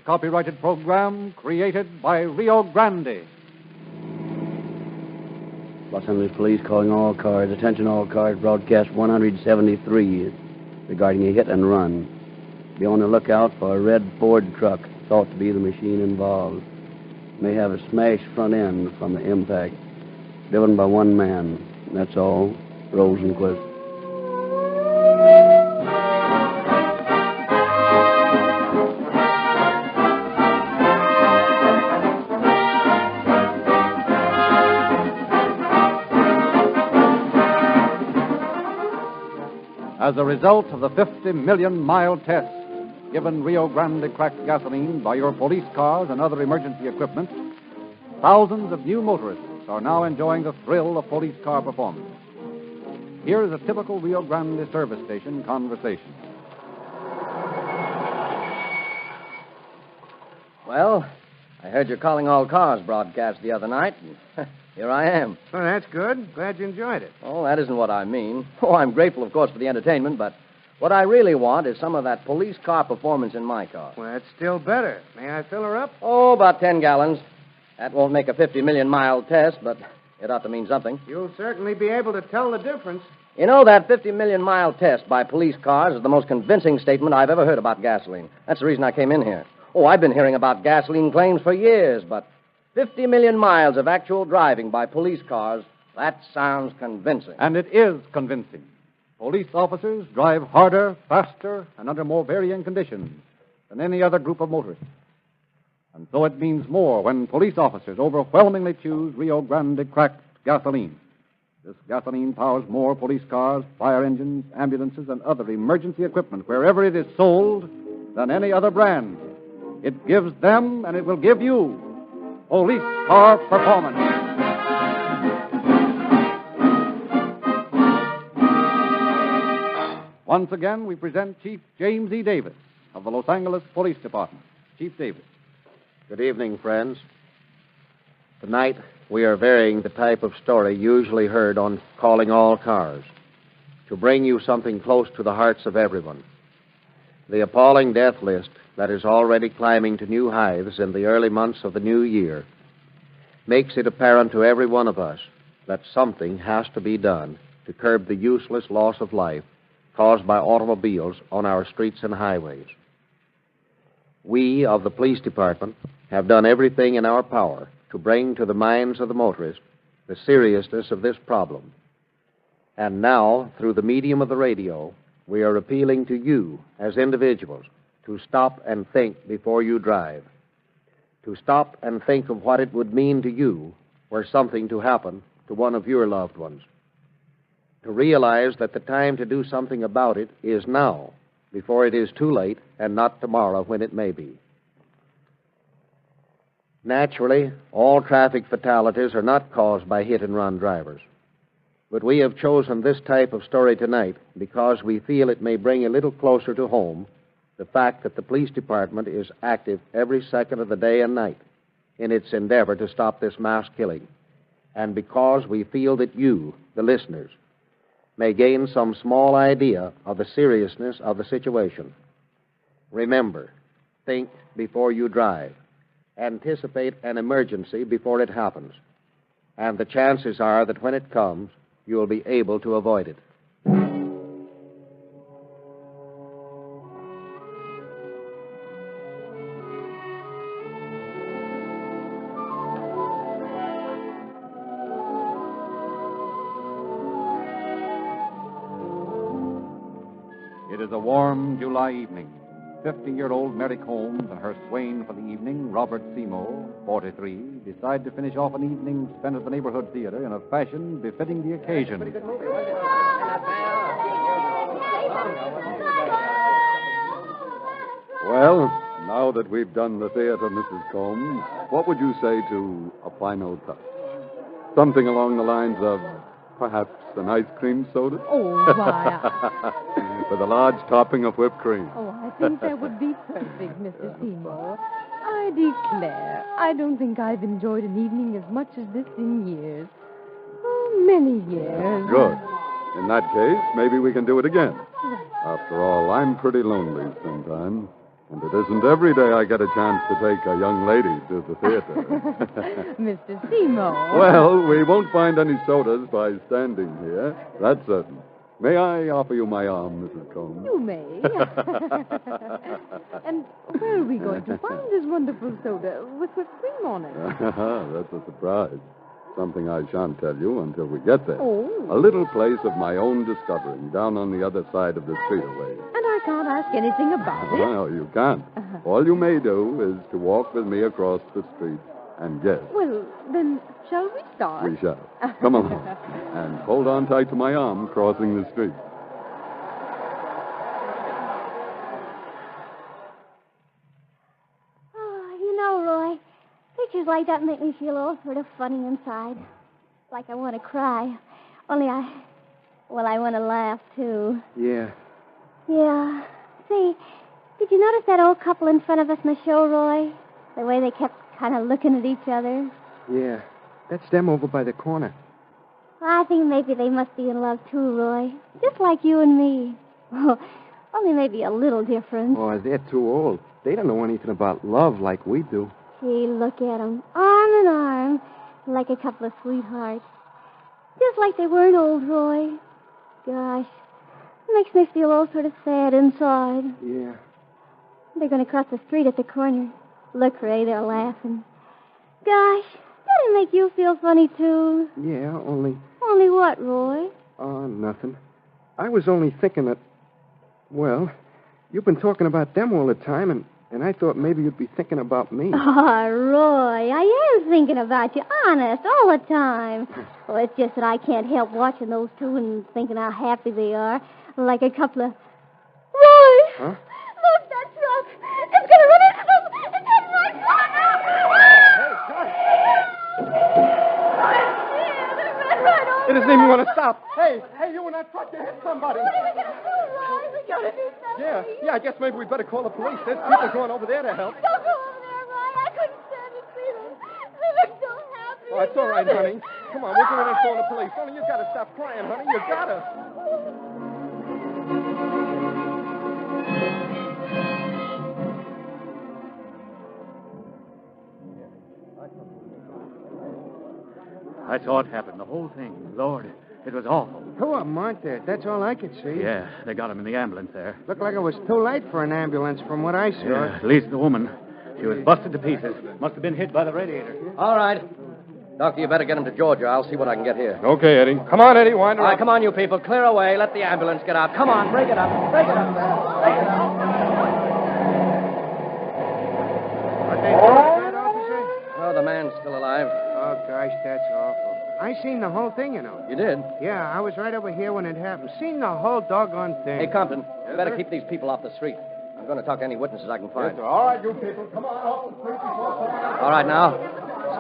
the copyrighted program created by Rio Grande. Los Angeles Police calling all cars. Attention all cars. Broadcast 173 regarding a hit and run. Be on the lookout for a red Ford truck thought to be the machine involved. May have a smashed front end from the impact. Driven by one man. That's all. Rosenquist. As a result of the 50 million mile test given Rio Grande cracked gasoline by your police cars and other emergency equipment, thousands of new motorists are now enjoying the thrill of police car performance. Here is a typical Rio Grande service station conversation. Well, I heard your calling all cars broadcast the other night, and here I am. Well, that's good. Glad you enjoyed it. Oh, that isn't what I mean. Oh, I'm grateful, of course, for the entertainment, but what I really want is some of that police car performance in my car. Well, that's still better. May I fill her up? Oh, about 10 gallons. That won't make a 50 million mile test, but it ought to mean something. You'll certainly be able to tell the difference. You know, that 50 million mile test by police cars is the most convincing statement I've ever heard about gasoline. That's the reason I came in here. Oh, I've been hearing about gasoline claims for years, but 50 million miles of actual driving by police cars, that sounds convincing. And it is convincing. Police officers drive harder, faster, and under more varying conditions than any other group of motorists. And so it means more when police officers overwhelmingly choose Rio Grande cracked gasoline. This gasoline powers more police cars, fire engines, ambulances, and other emergency equipment wherever it is sold than any other brand. It gives them, and it will give you, police car performance. Once again, we present Chief James E. Davis of the Los Angeles Police Department. Chief Davis. Good evening, friends. Tonight, we are varying the type of story usually heard on Calling All Cars to bring you something close to the hearts of everyone. The appalling death list that is already climbing to new heights in the early months of the new year makes it apparent to every one of us that something has to be done to curb the useless loss of life caused by automobiles on our streets and highways. We of the police department have done everything in our power to bring to the minds of the motorists the seriousness of this problem. And now, through the medium of the radio, we are appealing to you as individuals to stop and think before you drive, to stop and think of what it would mean to you were something to happen to one of your loved ones, to realize that the time to do something about it is now, before it is too late and not tomorrow when it may be. Naturally, all traffic fatalities are not caused by hit-and-run drivers. But we have chosen this type of story tonight because we feel it may bring a little closer to home the fact that the police department is active every second of the day and night in its endeavor to stop this mass killing, and because we feel that you, the listeners, may gain some small idea of the seriousness of the situation. Remember, think before you drive. Anticipate an emergency before it happens. And the chances are that when it comes, you will be able to avoid it. It is a warm July evening. 50-year-old Mary Combs and her swain for the evening, Robert Seymour, 43, decide to finish off an evening spent at the neighborhood theater in a fashion befitting the occasion. Well, now that we've done the theater, Mrs. Combs, what would you say to a final touch? Something along the lines of perhaps an ice cream soda? Oh, why? With a large topping of whipped cream. Oh, I think that would be perfect, Mr. Seymour. I declare, I don't think I've enjoyed an evening as much as this in years. Oh, many years. Good. In that case, maybe we can do it again. After all, I'm pretty lonely sometimes. And it isn't every day I get a chance to take a young lady to the theater. Mr. Seymour. Well, we won't find any sodas by standing here. That's certain. May I offer you my arm, Mrs. Combs? You may. And where are we going to find this wonderful soda with whipped cream on it? That's a surprise. Something I shan't tell you until we get there. Oh. A little place of my own discovering, down on the other side of the street away. And I can't ask anything about it. Well, you can't. All you may do is to walk with me across the street and guess. Well, then, shall we start? We shall. Come along. And hold on tight to my arm crossing the street. Oh, you know, Roy, pictures like that make me feel all sort of funny inside. Like I want to cry. Only I want to laugh, too. Yeah. Yeah. Say, did you notice that old couple in front of us in the show, Roy? The way they kept kind of looking at each other. Yeah. That's them over by the corner. Well, I think maybe they must be in love, too, Roy. Just like you and me. Oh, only maybe a little different. Oh, they're too old. They don't know anything about love like we do. Gee, look at them. Arm in arm. Like a couple of sweethearts. Just like they weren't old, Roy. Gosh. It makes me feel all sort of sad inside. Yeah. They're going to cross the street at the corner. Look, Ray, they're laughing. Gosh, that'll make you feel funny, too. Yeah, only... Only what, Roy? Oh, nothing. I was only thinking that... Well, you've been talking about them all the time, and I thought maybe you'd be thinking about me. Oh, Roy, I am thinking about you, honest, all the time. Oh, it's just that I can't help watching those two and thinking how happy they are. Like a couple of... Roy! Huh? Look, that truck! It's going to run into them! It's heading right for them! It doesn't even want to stop. Hey, you in that truck, you hit somebody. What are we going to do, Roy? We got to do something. Yeah, I guess maybe we better call the police. There's people going over there to help. Don't go over there, Roy. I couldn't stand to see them. They look so happy. Oh, it's all right, honey. Come on, we'll go in and call the police. Only you got to stop crying, honey. You got to. I saw it happen, the whole thing. Lord, it was awful. Two of them, aren't there? That's all I could see. Yeah, they got him in the ambulance there. Looked like it was too late for an ambulance from what I saw. Yeah, at least the woman. She was busted to pieces. Must have been hit by the radiator. All right. Doctor, you better get him to Georgia. I'll see what I can get here. Okay, Eddie. Come on, Eddie. Wind her All right, up. come on, you people. Clear away. Let the ambulance get out. Come on, break it up. Break it up. Break it up. Oh, the man's still alive. Oh, gosh, that's awful. I seen the whole thing, you know. You did? Yeah, I was right over here when it happened. Seen the whole doggone thing. Hey, Compton, you better keep these people off the street. I'm going to talk to any witnesses I can find. All right, you people. Come on off the street before someone else... All right, now,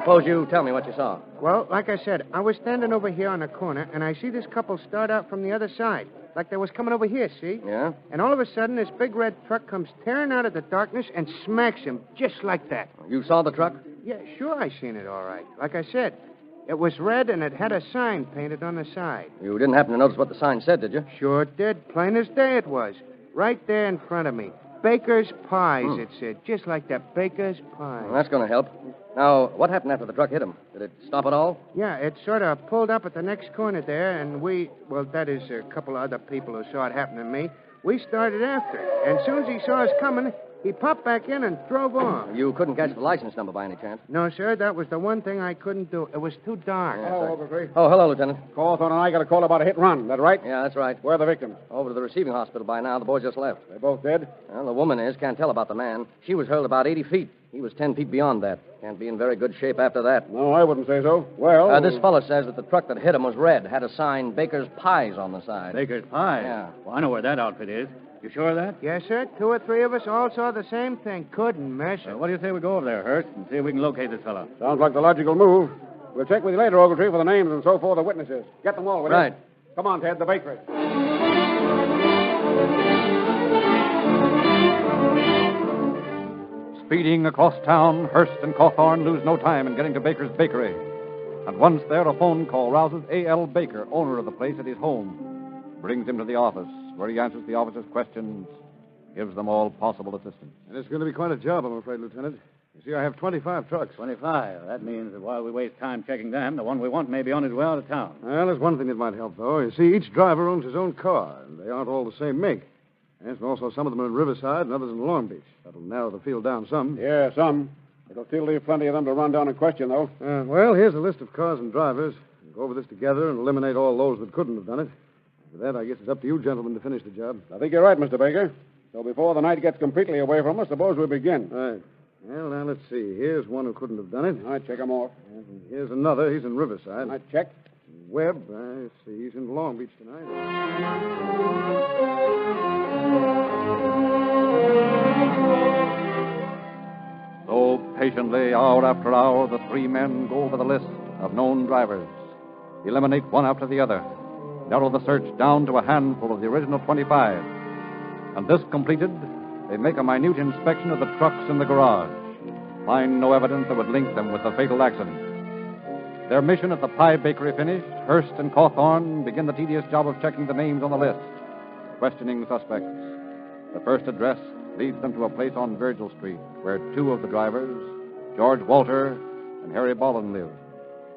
suppose you tell me what you saw. Well, like I said, I was standing over here on the corner, and I see this couple start out from the other side. Like they was coming over here, see? Yeah? And all of a sudden, this big red truck comes tearing out of the darkness and smacks him just like that. You saw the truck? Yeah, sure I seen it all right. Like I said, it was red and it had a sign painted on the side. You didn't happen to notice what the sign said, did you? Sure did. Plain as day it was. Right there in front of me. Baker's Pies, it said. Just like that, Baker's Pies. Well, that's going to help. Now, what happened after the truck hit him? Did it stop at all? Yeah, it sort of pulled up at the next corner there, and that is a couple of other people who saw it happen to me. We started after it. And as soon as he saw us coming, he popped back in and drove off. You couldn't catch the license number by any chance? No, sir, that was the one thing I couldn't do. It was too dark. Oh, hello, Lieutenant. Cawthorne and I got a call about a hit and run. That right? Yeah, that's right. Where are the victims? Over to the receiving hospital by now. The boys just left. They both dead? Well, the woman is. Can't tell about the man. She was hurled about 80 feet. He was 10 feet beyond that. Can't be in very good shape after that. No, I wouldn't say so. Well... This fellow says that the truck that hit him was red, had a sign, Baker's Pies, on the side. Baker's Pie? Yeah. Well, I know where that outfit is. You sure of that? Yes, sir. 2 or 3 of us all saw the same thing. Couldn't miss it. What do you say we go over there, Hurt, and see if we can locate this fellow? Sounds like the logical move. We'll check with you later, Ogletree, for the names and so forth of witnesses. Get them all, will you? Right. Come on, Ted, the bakery. Speeding across town, Hurst and Cawthorne lose no time in getting to Baker's Bakery. And once there, a phone call rouses A.L. Baker, owner of the place, at his home. Brings him to the office, where he answers the officer's questions gives them all possible assistance. And it's going to be quite a job, I'm afraid, Lieutenant. You see, I have 25 trucks. 25. That means that while we waste time checking them, the one we want may be on his way out of town. Well, there's one thing that might help, though. You see, each driver owns his own car, and they aren't all the same make. Yes, and also some of them are in Riverside and others in Long Beach. That'll narrow the field down some. Yeah, some. It'll still leave plenty of them to run down and question, though. Well, here's a list of cars and drivers. We'll go over this together and eliminate all those that couldn't have done it. With that, I guess it's up to you gentlemen to finish the job. I think you're right, Mr. Baker. So before the night gets completely away from us, suppose we begin. Right. Well, now, let's see. Here's one who couldn't have done it. All right, check him off. And here's another. He's in Riverside. All right, check. Webb, I see. He's in Long Beach tonight. So patiently, hour after hour, the three men go over the list of known drivers, eliminate one after the other, narrow the search down to a handful of the original 25. And this completed, they make a minute inspection of the trucks in the garage, find no evidence that would link them with the fatal accident. Their mission at the pie bakery finished, Hearst and Cawthorn begin the tedious job of checking the names on the list, questioning the suspects. The first address leads them to a place on Virgil Street where two of the drivers, George Walter and Harry Bolin, live.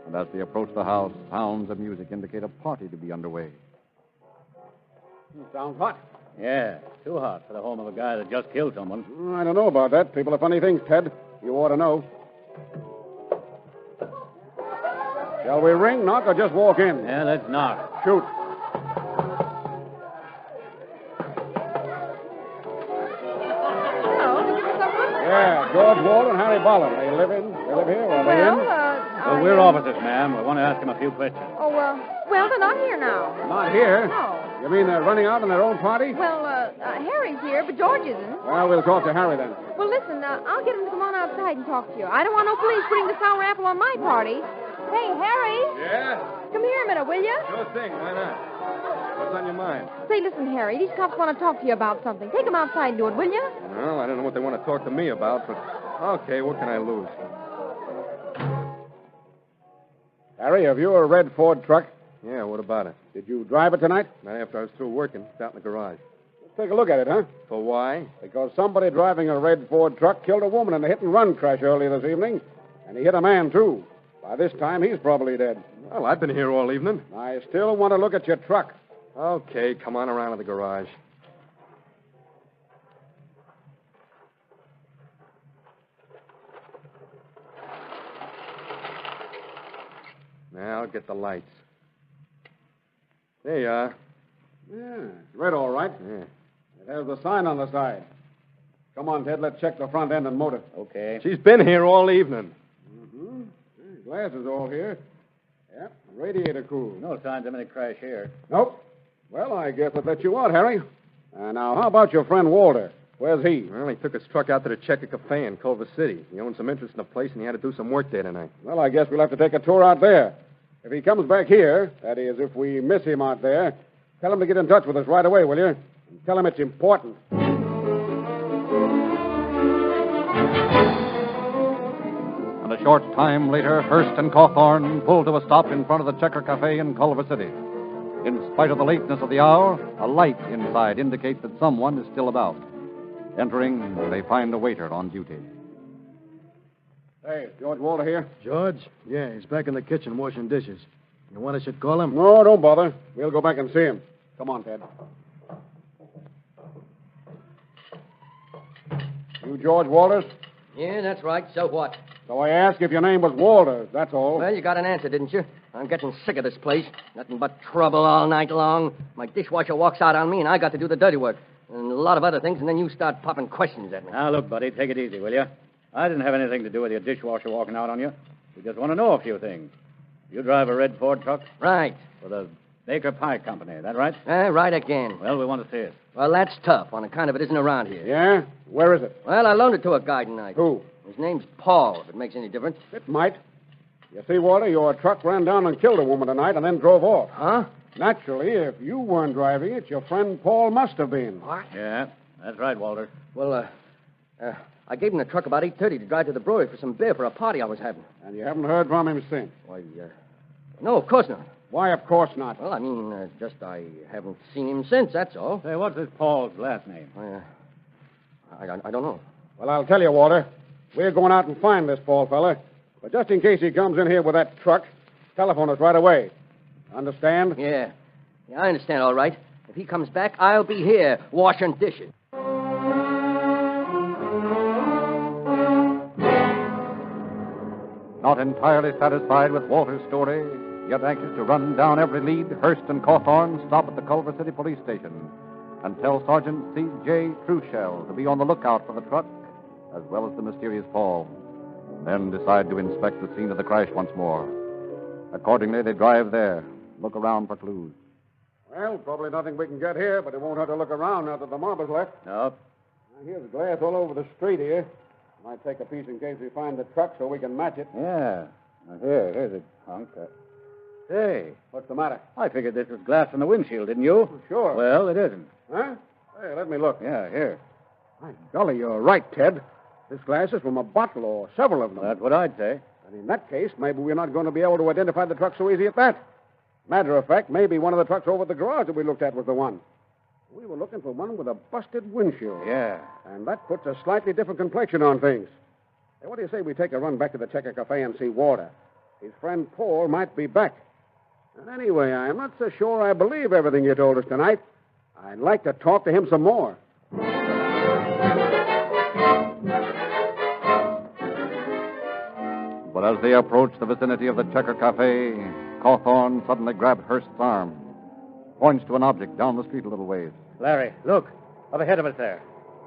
And as they approach the house, sounds of music indicate a party to be underway. Sounds hot. Yeah, too hot for the home of a guy that just killed someone. I don't know about that. People are funny things, Ted. You ought to know. Shall we ring, knock, or just walk in? Yeah, let's knock. Shoot. Yeah, George Wall and Harry Bolin. They live here, or they in? Well, we're officers, ma'am. We want to ask him a few questions. Oh, well, they're not here now. Not here? No. You mean they're running out on their own party? Well, Harry's here, but George isn't. Well, we'll talk to Harry then. Well, listen, I'll get him to come on outside and talk to you. I don't want no police putting the sour apple on my party. Hey, Harry. Yeah? Come here a minute, will you? Sure thing. Why not? What's on your mind? Say, listen, Harry, these cops want to talk to you about something. Take them outside and do it, will you? Well, I don't know what they want to talk to me about, but okay, what can I lose? Harry, have you a red Ford truck? Yeah, what about it? Did you drive it tonight? Not after I was through working. It's out in the garage. Let's take a look at it, huh? For why? Because somebody driving a red Ford truck killed a woman in a hit-and-run crash earlier this evening, and he hit a man, too. By this time, he's probably dead. Well, I've been here all evening. I still want to look at your truck. Okay, come on around to the garage. Now, I'll get the lights. There you are. Yeah, it's red all right. Yeah. It has the sign on the side. Come on, Ted, let's check the front end and motor. Okay. She's been here all evening. Mm-hmm. Glass is all here. Yeah, radiator cool. No signs of any crash here. Nope. Well, I guess I'll let you out, Harry. Now, how about your friend Walter? Where's he? Well, he took his truck out to the Checker Cafe in Culver City. He owned some interest in the place, and he had to do some work there tonight. Well, I guess we'll have to take a tour out there. If he comes back here, that is, if we miss him out there, tell him to get in touch with us right away, will you? And tell him it's important. And a short time later, Hearst and Cawthorn pulled to a stop in front of the Checker Cafe in Culver City. In spite of the lateness of the hour, a light inside indicates that someone is still about. Entering, they find a waiter on duty. Hey, George Walter here? George? Yeah, he's back in the kitchen washing dishes. You want I should call him? No, don't bother. We'll go back and see him. Come on, Ted. You George Walters? Yeah, that's right. So what? So I asked if your name was Walters, that's all. Well, you got an answer, didn't you? I'm getting sick of this place. Nothing but trouble all night long. My dishwasher walks out on me, and I got to do the dirty work. And a lot of other things, and then you start popping questions at me. Now, look, buddy, take it easy, will you? I didn't have anything to do with your dishwasher walking out on you. We just want to know a few things. You drive a red Ford truck? Right. For the Baker Pie Company, is that right? Right again. Well, we want to see it. Well, that's tough on account of it isn't around here. Yeah? Where is it? Well, I loaned it to a guy tonight. Who? His name's Paul, if it makes any difference. It might. You see, Walter, your truck ran down and killed a woman tonight and then drove off. Huh? Naturally, if you weren't driving it, your friend Paul must have been. What? Yeah, that's right, Walter. Well, I gave him the truck about 8:30 to drive to the brewery for some beer for a party I was having. And you haven't heard from him since? Why, no, of course not. Why, of course not? Well, I mean, just I haven't seen him since, that's all. Say, what's this Paul's last name? I don't know. Well, I'll tell you, Walter. We're going out and find this Paul fella. But just in case he comes in here with that truck, telephone us right away. Understand? Yeah. Yeah, I understand all right. If he comes back, I'll be here washing dishes. Not entirely satisfied with Walter's story, yet anxious to run down every lead, Hurst and Cawthorn stop at the Culver City Police Station and tell Sergeant C.J. Trueshell to be on the lookout for the truck as well as the mysterious Paul. Then decide to inspect the scene of the crash once more. Accordingly, they drive there, look around for clues. Well, probably nothing we can get here, but it won't have to look around now that the mob is left. Nope. Now, here's glass all over the street here. Might take a piece in case we find the truck so we can match it. Yeah. Now, here's a hunk. Say, What's the matter? I figured this was glass from the windshield, didn't you? Sure. Well, it isn't. Huh? Hey, let me look. Yeah, here. My golly, you're right, Ted. This glass is from a bottle or several of them. That's what I'd say. And in that case, maybe we're not going to be able to identify the truck so easy at that. Matter of fact, maybe one of the trucks over at the garage that we looked at was the one. We were looking for one with a busted windshield. Yeah. And that puts a slightly different complexion on things. Hey, what do you say we take a run back to the Checker Cafe and see Walter? His friend Paul might be back. And anyway, I'm not so sure I believe everything you told us tonight. I'd like to talk to him some more. But as they approach the vicinity of the Checker Cafe, Cawthorn suddenly grabs Hurst's arm, points to an object down the street a little ways. Larry, look. Up ahead of us there.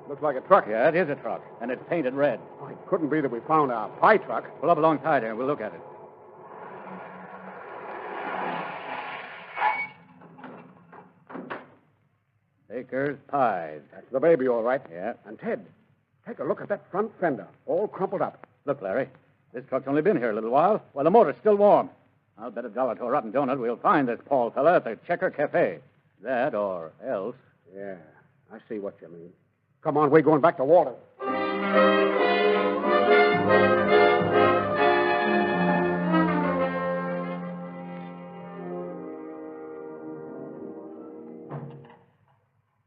Looks like a truck. Yeah, it is a truck, and it's painted red. Oh, it couldn't be that we found our pie truck. Pull up alongside here. We'll look at it. Baker's Pies. That's the baby, all right. Yeah. And Ted, take a look at that front fender, all crumpled up. Look, Larry. This truck's only been here a little while, while the motor's still warm. I'll bet $1 to a rotten donut we'll find this Paul fella at the Checker Cafe. That or else. Yeah, I see what you mean. Come on, we're going back to Walter.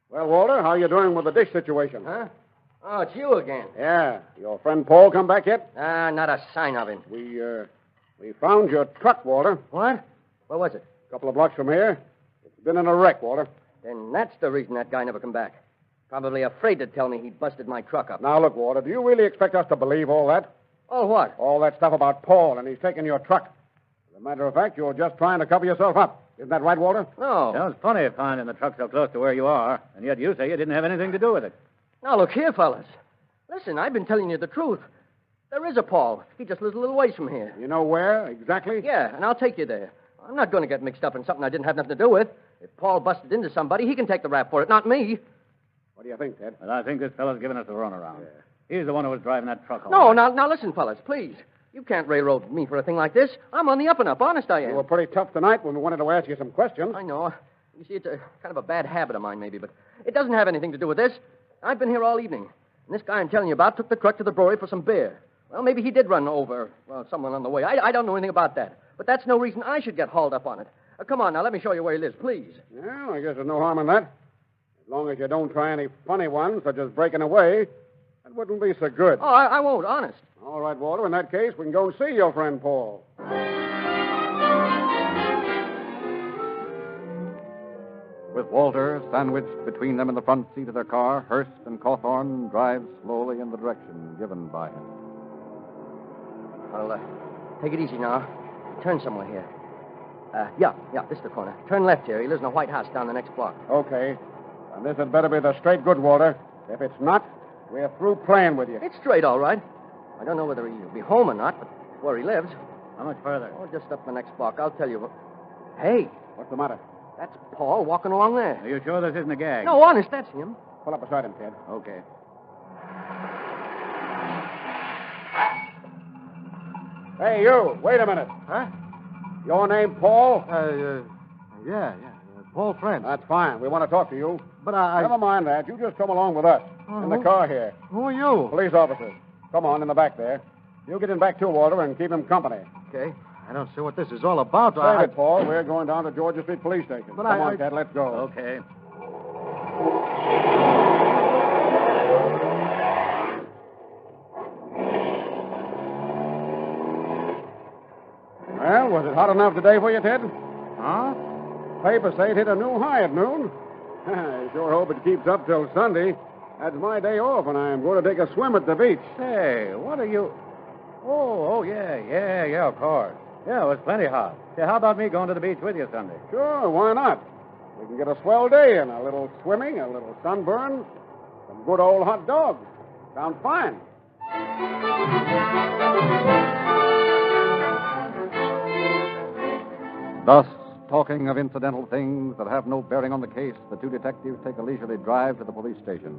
Well, Walter, how you doing with the dish situation? Huh? Oh, it's you again. Yeah. Your friend Paul come back yet? Not a sign of him. We found your truck, Walter. What? Where was it? A couple of blocks from here. It's been in a wreck, Walter. Then that's the reason that guy never come back. Probably afraid to tell me he busted my truck up. Now, look, Walter, do you really expect us to believe all that? Oh, what? All that stuff about Paul and he's taking your truck. As a matter of fact, you're just trying to cover yourself up. Isn't that right, Walter? No. Sounds funny finding the truck so close to where you are, and yet you say you didn't have anything to do with it. Now, look here, fellas. Listen, I've been telling you the truth. There is a Paul. He just lives a little ways from here. You know where exactly? Yeah, and I'll take you there. I'm not going to get mixed up in something I didn't have nothing to do with. If Paul busted into somebody, he can take the rap for it, not me. What do you think, Ted? Well, I think this fellow's giving us a runaround. Yeah. He's the one who was driving that truck home. No, now listen, fellas, please. You can't railroad me for a thing like this. I'm on the up and up, honest I am. You were pretty tough tonight when we wanted to ask you some questions. I know. You see, it's a kind of a bad habit of mine, maybe, but it doesn't have anything to do with this. I've been here all evening, and this guy I'm telling you about took the truck to the brewery for some beer. Well, maybe he did run over someone on the way. I don't know anything about that, but that's no reason I should get hauled up on it. Come on, now, let me show you where he lives, please. Well, I guess there's no harm in that. As long as you don't try any funny ones, such as breaking away, that wouldn't be so good. Oh, I won't, honest. All right, Walter, in that case, we can go and see your friend Paul. With Walter sandwiched between them in the front seat of their car, Hurst and Cawthorn drive slowly in the direction given by him. I'll take it easy now. Turn somewhere here. Yeah, this is the corner. Turn left here. He lives in a white house down the next block. Okay. And this had better be the straight good, Walter. If it's not, we're through playing with you. It's straight, all right. I don't know whether he'll be home or not, but it's where he lives. How much further? Oh, just up the next block. I'll tell you. Hey, What's the matter? that's Paul walking along there. Are you sure this isn't a gag? No, honest, that's him. Pull up beside him, Ted. Okay. Hey, you. Wait a minute. Huh? Your name, Paul? Yeah. Paul Trent. That's fine. We want to talk to you. But I... Never mind that. You just come along with us. In the car here. Who are you? Police officers. Come on, in the back there. You get in back too, Walter, and keep him company. Okay. I don't see what this is all about. Save it, Paul. We're going down to Georgia Street Police Station. But Come on, Ted, let's go. Okay. Well, was it hot enough today for you, Ted? Huh? Papers say it hit a new high at noon. I sure hope it keeps up till Sunday. That's my day off, and I'm going to take a swim at the beach. Say, what are you... Oh, yeah, of course. Yeah, it was plenty hot. Say, how about me going to the beach with you Sunday? Sure, why not? We can get a swell day in, a little swimming, a little sunburn, some good old hot dogs. Sounds fine. Thus, talking of incidental things that have no bearing on the case, the two detectives take a leisurely drive to the police station,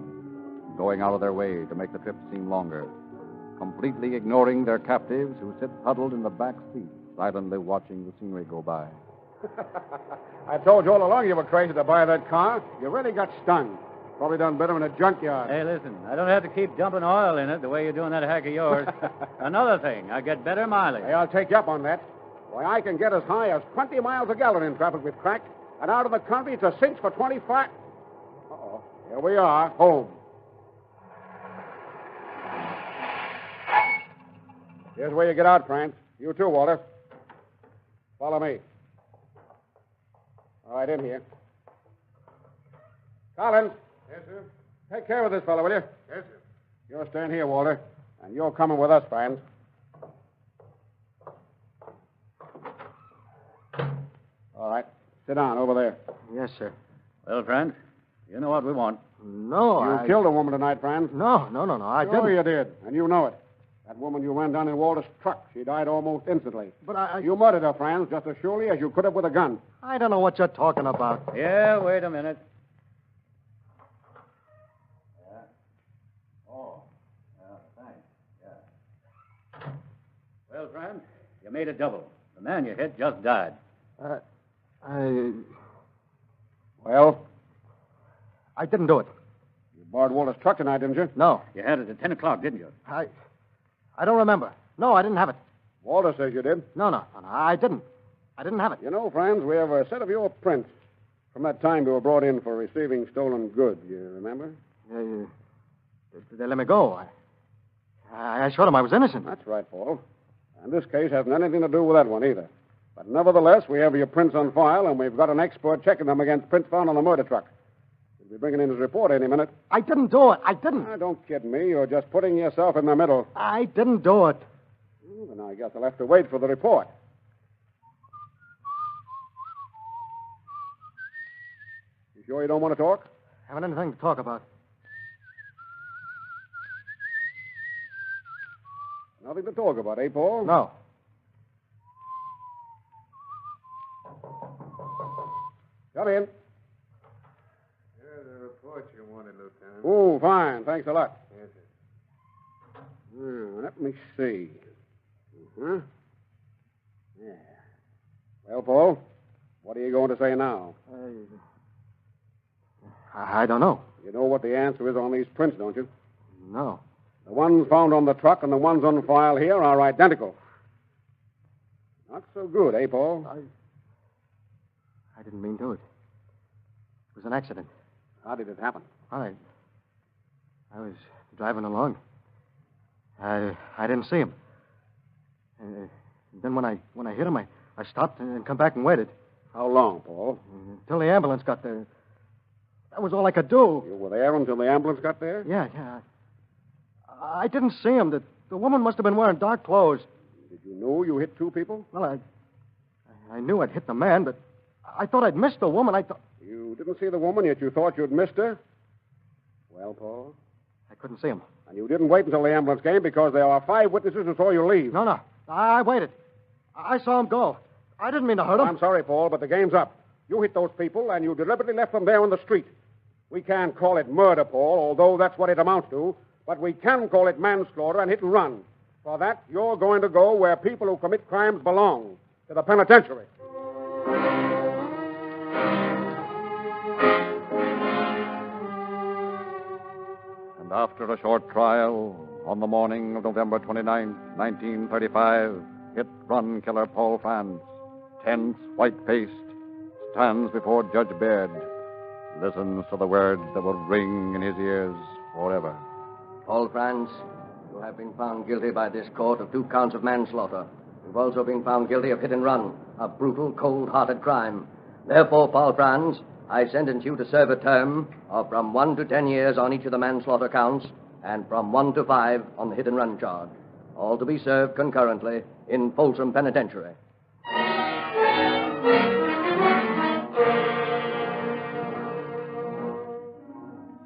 going out of their way to make the trip seem longer, completely ignoring their captives who sit huddled in the back seat, silently watching the scenery go by. I told you all along you were crazy to buy that car. You really got stung. Probably done better in a junkyard. Hey, listen, I don't have to keep dumping oil in it the way you're doing that hack of yours. Another thing, I get better mileage. Hey, I'll take you up on that. Why, I can get as high as 20 miles a gallon in traffic with crack, and out of the country it's a cinch for 25. Uh-oh. Here we are, home. Here's where you get out, France. You too, Walter. Follow me. All right, in here. Collins. Yes, sir. Take care of this fellow, will you? Yes, sir. You're staying here, Walter, and you're coming with us, Franz. All right. Sit down over there. Yes, sir. Well, friend, you know what we want. No, You killed a woman tonight, Franz. No, I Sure didn't. you did, and you know it. That woman you ran down in Walter's truck, she died almost instantly. But I... You murdered her, Franz, just as surely as you could have with a gun. I don't know what you're talking about. Yeah, wait a minute. Thanks. Well, friend, you made a double. The man you hit just died. Well? I didn't do it. You borrowed Walter's truck tonight, didn't you? No. You had it at 10 o'clock, didn't you? I don't remember. No, I didn't have it. Walter says you did. No, I didn't. I didn't have it. You know, Franz, we have a set of your prints from that time you were brought in for receiving stolen goods. You remember? They let me go. I showed them I was innocent. That's right, Paul. And this case hasn't anything to do with that one either. But nevertheless, we have your prints on file, and we've got an expert checking them against prints found on the murder truck. He'll be bringing in his report any minute. I didn't do it. I didn't. Don't kid me. You're just putting yourself in the middle. I didn't do it. Well, then I guess I'll have to wait for the report. You sure you don't want to talk? Haven't anything to talk about. Nothing to talk about, eh, Paul? No. Come in. Here's the report you wanted, Lieutenant. Oh, fine. Thanks a lot. Yes, sir. Let me see. Uh-huh. Yeah. Well, Paul, what are you going to say now? I don't know. You know what the answer is on these prints, don't you? No. The ones found on the truck and the ones on file here are identical. Not so good, eh, Paul? I didn't mean to. It was an accident. How did it happen? I was driving along. I didn't see him. Then when I hit him, I stopped and come back and waited. How long, Paul? Until the ambulance got there. That was all I could do. You were there until the ambulance got there? Yeah. I didn't see him. The woman must have been wearing dark clothes. Did you know you hit two people? Well, I knew I'd hit the man, but I thought I'd missed the woman. You didn't see the woman, yet you thought you'd missed her? Well, Paul? I couldn't see him. And you didn't wait until the ambulance came because there are 5 witnesses who saw you leave. No. I waited. I saw him go. I didn't mean to hurt him. I'm sorry, Paul, but the game's up. You hit those people, and you deliberately left them there on the street. We can't call it murder, Paul, although that's what it amounts to. But we can call it manslaughter and hit and run. For that, you're going to go where people who commit crimes belong, to the penitentiary. And after a short trial, on the morning of November 29th, 1935, hit-run killer Paul France, tense, white-faced, stands before Judge Baird, listens to the words that will ring in his ears forever. Paul France, you have been found guilty by this court of 2 counts of manslaughter. You've also been found guilty of hit and run, a brutal, cold-hearted crime. Therefore, Paul Franz, I sentence you to serve a term of from 1 to 10 years on each of the manslaughter counts and from 1 to 5 on the hit and run charge. All to be served concurrently in Folsom Penitentiary.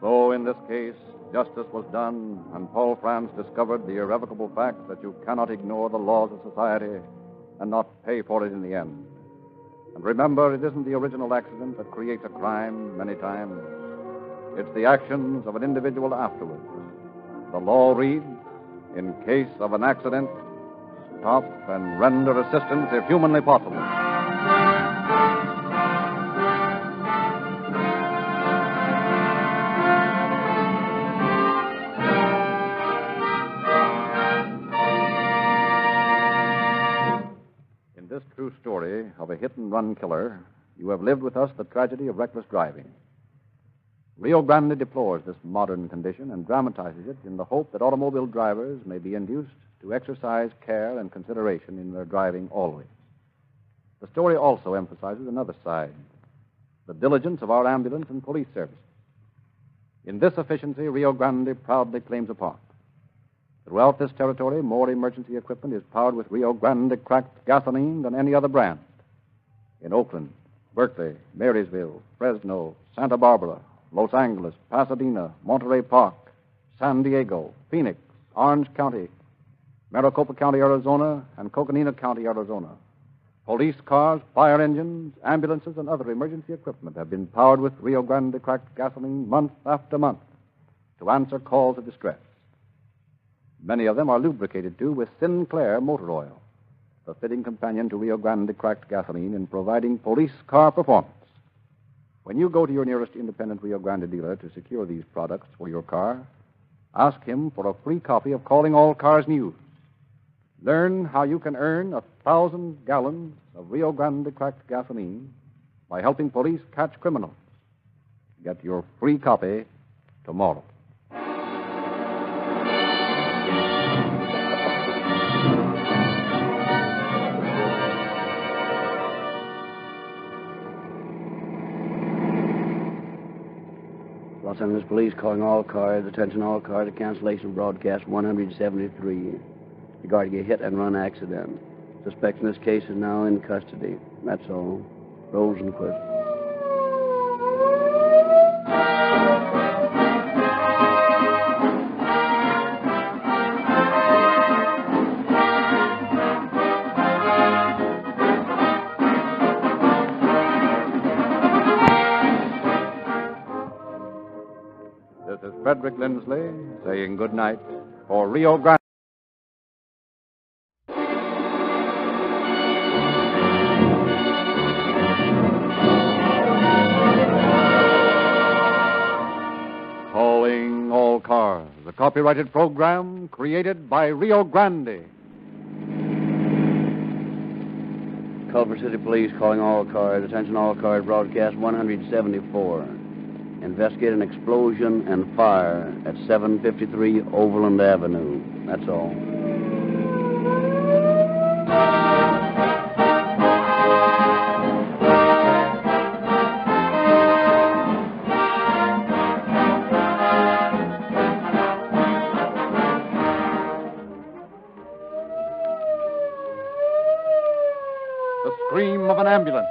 So, in this case, justice was done, and Paul Franz discovered the irrevocable fact that you cannot ignore the laws of society and not pay for it in the end. And remember, it isn't the original accident that creates a crime many times. It's the actions of an individual afterwards. The law reads, in case of an accident, stop and render assistance if humanly possible. In this true story of a hit-and-run killer, you have lived with us the tragedy of reckless driving. Rio Grande deplores this modern condition and dramatizes it in the hope that automobile drivers may be induced to exercise care and consideration in their driving always. The story also emphasizes another side, the diligence of our ambulance and police services. In this efficiency, Rio Grande proudly claims a part. Throughout this territory, more emergency equipment is powered with Rio Grande cracked gasoline than any other brand. In Oakland, Berkeley, Marysville, Fresno, Santa Barbara, Los Angeles, Pasadena, Monterey Park, San Diego, Phoenix, Orange County, Maricopa County, Arizona, and Coconino County, Arizona. Police cars, fire engines, ambulances, and other emergency equipment have been powered with Rio Grande cracked gasoline month after month to answer calls of distress. Many of them are lubricated, too, with Sinclair motor oil, the fitting companion to Rio Grande cracked gasoline in providing police car performance. When you go to your nearest independent Rio Grande dealer to secure these products for your car, ask him for a free copy of Calling All Cars News. Learn how you can earn 1,000 gallons of Rio Grande cracked gasoline by helping police catch criminals. Get your free copy tomorrow. Los Angeles Police calling all cars. Attention all cars. Cancellation broadcast 173 regarding a hit-and-run accident. Suspect in this case is now in custody. That's all. Rosenquist. This is Frederick Lindsley saying good night for Rio Grande. Calling All Cars, a copyrighted program created by Rio Grande. Culver City Police calling all cars. Attention all cars. Broadcast 174. Investigate an explosion and fire at 753 Overland Avenue. That's all. The scream of an ambulance.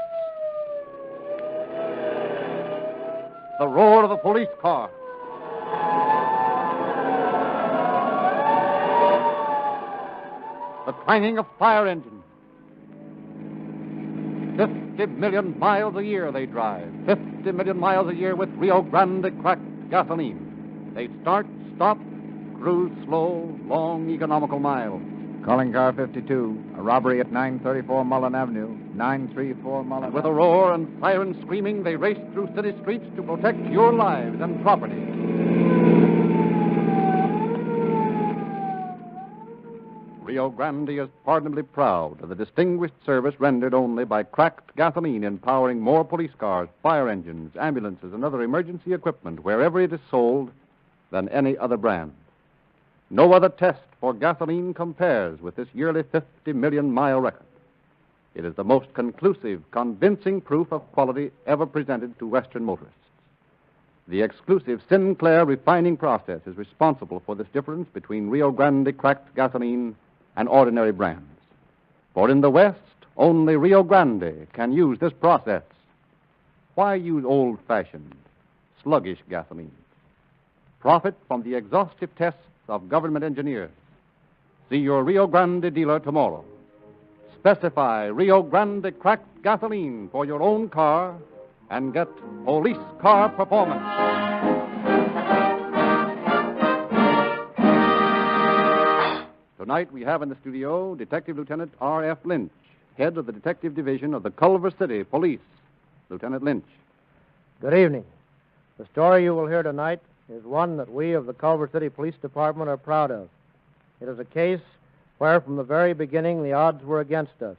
The roar of a police car. The clanging of fire engines. 50 million miles a year they drive. 50 million miles a year with Rio Grande cracked gasoline. They start, stop, cruise slow, long, economical miles. Calling car 52. A robbery at 934 Mullen Avenue. 934 Mullen. And with a roar and siren screaming, they race through city streets to protect your lives and property. Rio Grande is pardonably proud of the distinguished service rendered only by cracked gasoline in powering more police cars, fire engines, ambulances, and other emergency equipment wherever it is sold than any other brand. No other test for gasoline compares with this yearly 50 million mile record. It is the most conclusive, convincing proof of quality ever presented to Western motorists. The exclusive Sinclair refining process is responsible for this difference between Rio Grande cracked gasoline and ordinary brands. For in the West, only Rio Grande can use this process. Why use old-fashioned, sluggish gasoline? Profit from the exhaustive tests of government engineers. See your Rio Grande dealer tomorrow. Specify Rio Grande cracked gasoline for your own car and get police car performance. Tonight we have in the studio Detective Lieutenant R.F. Lynch, head of the Detective Division of the Culver City Police. Lieutenant Lynch. Good evening. The story you will hear tonight is one that we of the Culver City Police Department are proud of. It is a case where from the very beginning the odds were against us.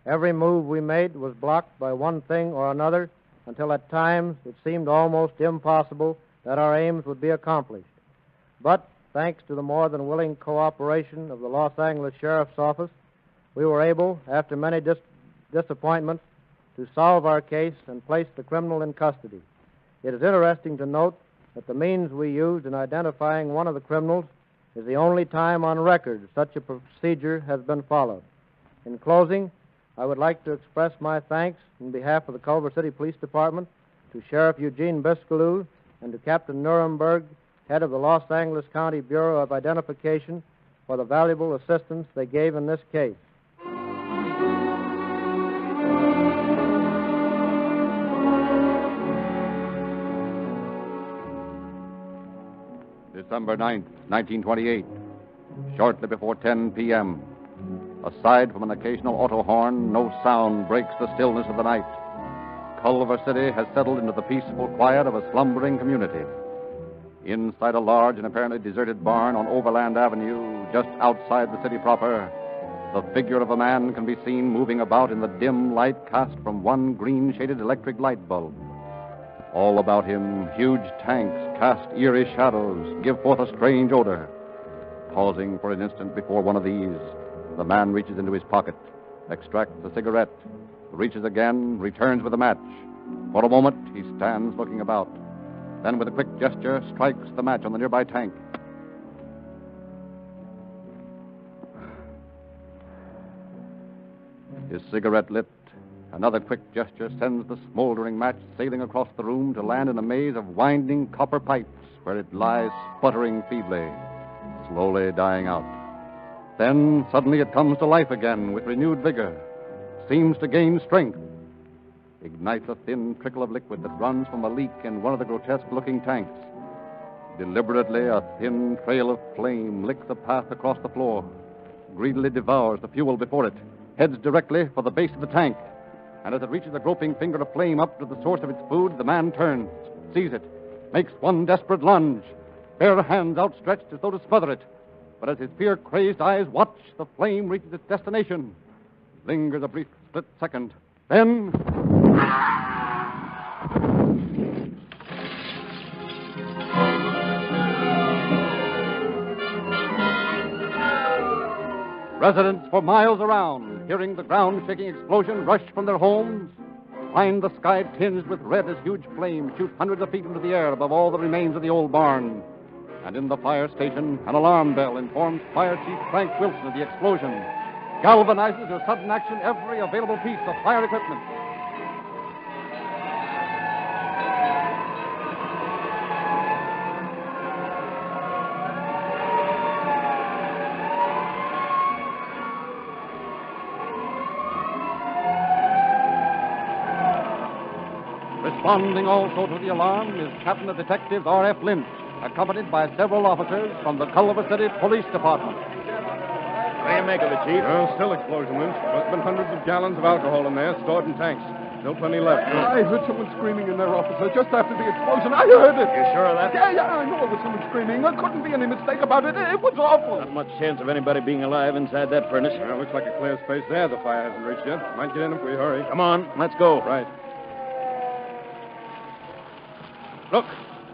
Every move we made was blocked by one thing or another until at times it seemed almost impossible that our aims would be accomplished. But thanks to the more than willing cooperation of the Los Angeles Sheriff's Office, we were able, after many disappointments, to solve our case and place the criminal in custody. It is interesting to note that the means we used in identifying one of the criminals is the only time on record such a procedure has been followed. In closing, I would like to express my thanks on behalf of the Culver City Police Department to Sheriff Eugene Biscalou and to Captain Nuremberg, head of the Los Angeles County Bureau of Identification, for the valuable assistance they gave in this case. December 9th, 1928, shortly before 10 p.m. Aside from an occasional auto horn, no sound breaks the stillness of the night. Culver City has settled into the peaceful quiet of a slumbering community. Inside a large and apparently deserted barn on Overland Avenue, just outside the city proper, the figure of a man can be seen moving about in the dim light cast from one green-shaded electric light bulb. All about him, huge tanks cast eerie shadows, give forth a strange odor. Pausing for an instant before one of these, the man reaches into his pocket, extracts a cigarette, reaches again, returns with a match. For a moment, he stands looking about. Then, with a quick gesture, strikes the match on the nearby tank. His cigarette lit, another quick gesture sends the smoldering match sailing across the room to land in a maze of winding copper pipes where it lies sputtering feebly, slowly dying out. Then, suddenly it comes to life again with renewed vigor, seems to gain strength, ignites a thin trickle of liquid that runs from a leak in one of the grotesque-looking tanks. Deliberately, a thin trail of flame licks a path across the floor, greedily devours the fuel before it, heads directly for the base of the tank. And as it reaches a groping finger of flame up to the source of its food, the man turns, sees it, makes one desperate lunge, bare hands outstretched as though to smother it. But as his fear-crazed eyes watch, the flame reaches its destination, lingers a brief split second, then... Residents for miles around, hearing the ground-shaking explosion, rush from their homes, find the sky tinged with red as huge flames shoot hundreds of feet into the air above all that remains of the old barn. And in the fire station, an alarm bell informs Fire Chief Frank Wilson of the explosion, galvanizes to sudden action every available piece of fire equipment. Responding also to the alarm is Captain of Detectives R.F. Lynch, accompanied by several officers from the Culver City Police Department. What do you make of it, Chief? Well, still explosion, Lynch. Must have been hundreds of gallons of alcohol in there, stored in tanks. Still plenty left. I heard someone screaming in there, officer, just after the explosion. I heard it. You sure of that? Yeah, I know it was someone screaming. There couldn't be any mistake about it. It was awful. Not much chance of anybody being alive inside that furnace. Well, looks like a clear space there. The fire hasn't reached yet. Might get in if we hurry. Come on, let's go. Right. Look,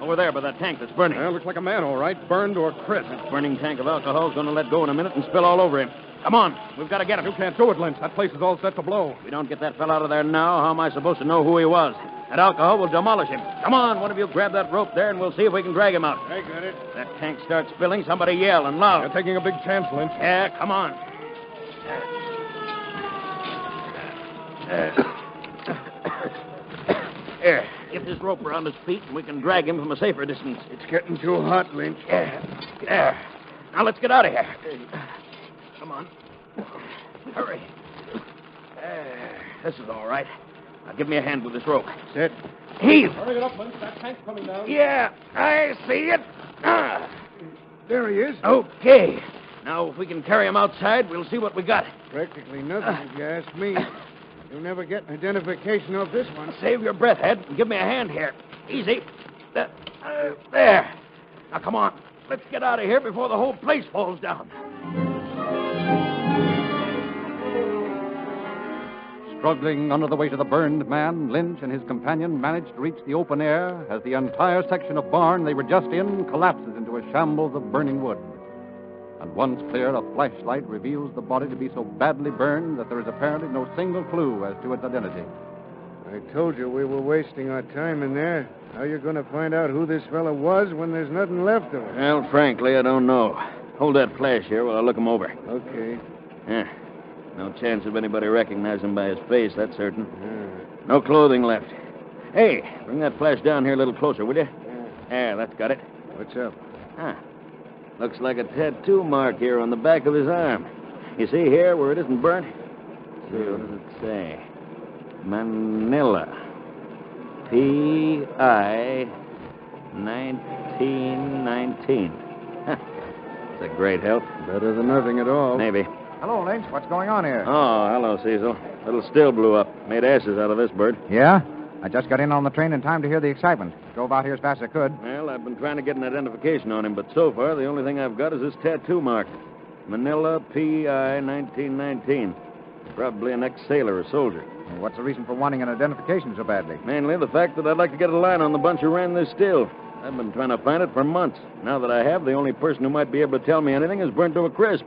Over there by that tank that's burning. Well, looks like a man, all right. Burned or crisp. That burning tank of alcohol is going to let go in a minute and spill all over him. Come on. We've got to get him. You can't do it, Lynch. That place is all set to blow. If we don't get that fellow out of there now, how am I supposed to know who he was? That alcohol will demolish him. Come on, one of you grab that rope there, and we'll see if we can drag him out. I got it. That tank starts spilling, somebody yell and loud. You're taking a big chance, Lynch. Yeah, come on. Here, get this rope around his feet, and we can drag him from a safer distance. It's getting too hot, Lynch. There. Now let's get out of here. Come on. Hurry. This is all right. Now give me a hand with this rope. Set. Heave. Hurry it up, Lynch. That tank's coming down. Yeah, I see it. There he is. Okay. Now, if we can carry him outside, we'll see what we got. Practically nothing, if you ask me. You'll never get an identification of this one. Save your breath, Ed, and give me a hand here. Easy. There. Now, come on. Let's get out of here before the whole place falls down. Struggling under the weight of the burned man, Lynch and his companion managed to reach the open air as the entire section of barn they were just in collapses into a shambles of burning wood. And once clear, a flashlight reveals the body to be so badly burned that there is apparently no single clue as to its identity. I told you we were wasting our time in there. How you going to find out who this fellow was when there's nothing left of him? Well, frankly, I don't know. Hold that flash here while I look him over. Okay. Yeah. No chance of anybody recognizing him by his face, that's certain. No clothing left. Hey, bring that flash down here a little closer, will you? Yeah, that's got it. What's up? Looks like a tattoo mark here on the back of his arm. You see here where it isn't burnt? See, what does it say? Manila. P.I. 1919. It's a great help. Better than nothing at all. Maybe. Hello, Lynch. What's going on here? Oh, hello, Cecil. Little still blew up. Made ashes out of this bird. Yeah? I just got in on the train in time to hear the excitement. Drove out here as fast as I could. Well, I've been trying to get an identification on him, but so far the only thing I've got is this tattoo mark. Manila P.I. 1919. Probably an ex-sailor or soldier. Well, what's the reason for wanting an identification so badly? Mainly the fact that I'd like to get a line on the bunch who ran this still. I've been trying to find it for months. Now that I have, the only person who might be able to tell me anything is burnt to a crisp.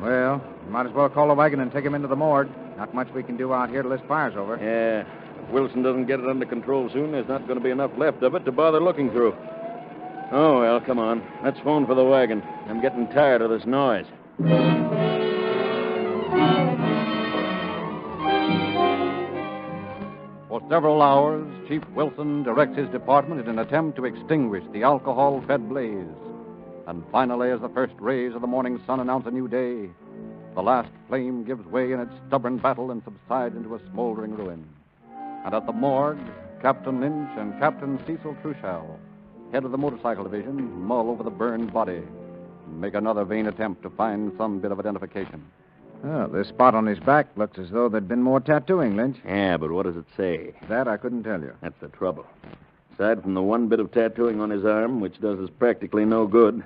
Well, you might as well call the wagon and take him into the morgue. Not much we can do out here till this fire's over. Yeah. If Wilson doesn't get it under control soon, there's not going to be enough left of it to bother looking through. Oh, well, come on. Let's phone for the wagon. I'm getting tired of this noise. For several hours, Chief Wilson directs his department in an attempt to extinguish the alcohol-fed blaze. And finally, as the first rays of the morning sun announce a new day, the last flame gives way in its stubborn battle and subsides into a smoldering ruin. And at the morgue, Captain Lynch and Captain Cecil Trushell, head of the motorcycle division, mull over the burned body and make another vain attempt to find some bit of identification. Oh, this spot on his back looks as though there'd been more tattooing, Lynch. Yeah, but what does it say? That I couldn't tell you. That's the trouble. Aside from the one bit of tattooing on his arm, which does us practically no good,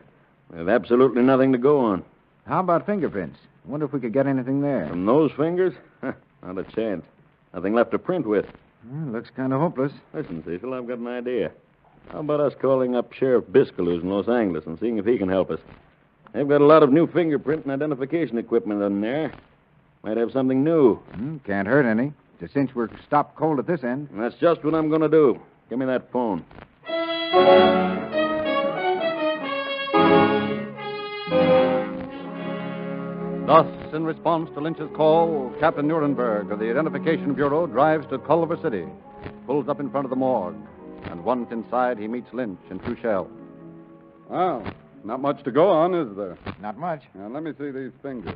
we have absolutely nothing to go on. How about fingerprints? I wonder if we could get anything there. From those fingers? Not a chance. Nothing left to print with. Well, looks kind of hopeless. Listen, Cecil, I've got an idea. How about us calling up Sheriff Biscoe, who's in Los Angeles, and seeing if he can help us? They've got a lot of new fingerprint and identification equipment in there. Might have something new. Can't hurt any. Just since we're stopped cold at this end. And that's just what I'm going to do. Give me that phone. Thus, in response to Lynch's call, Captain Nuremberg of the Identification Bureau drives to Culver City, pulls up in front of the morgue, and once inside, he meets Lynch and Trushell. Well, not much to go on, is there? Not much. Now, let me see these fingers.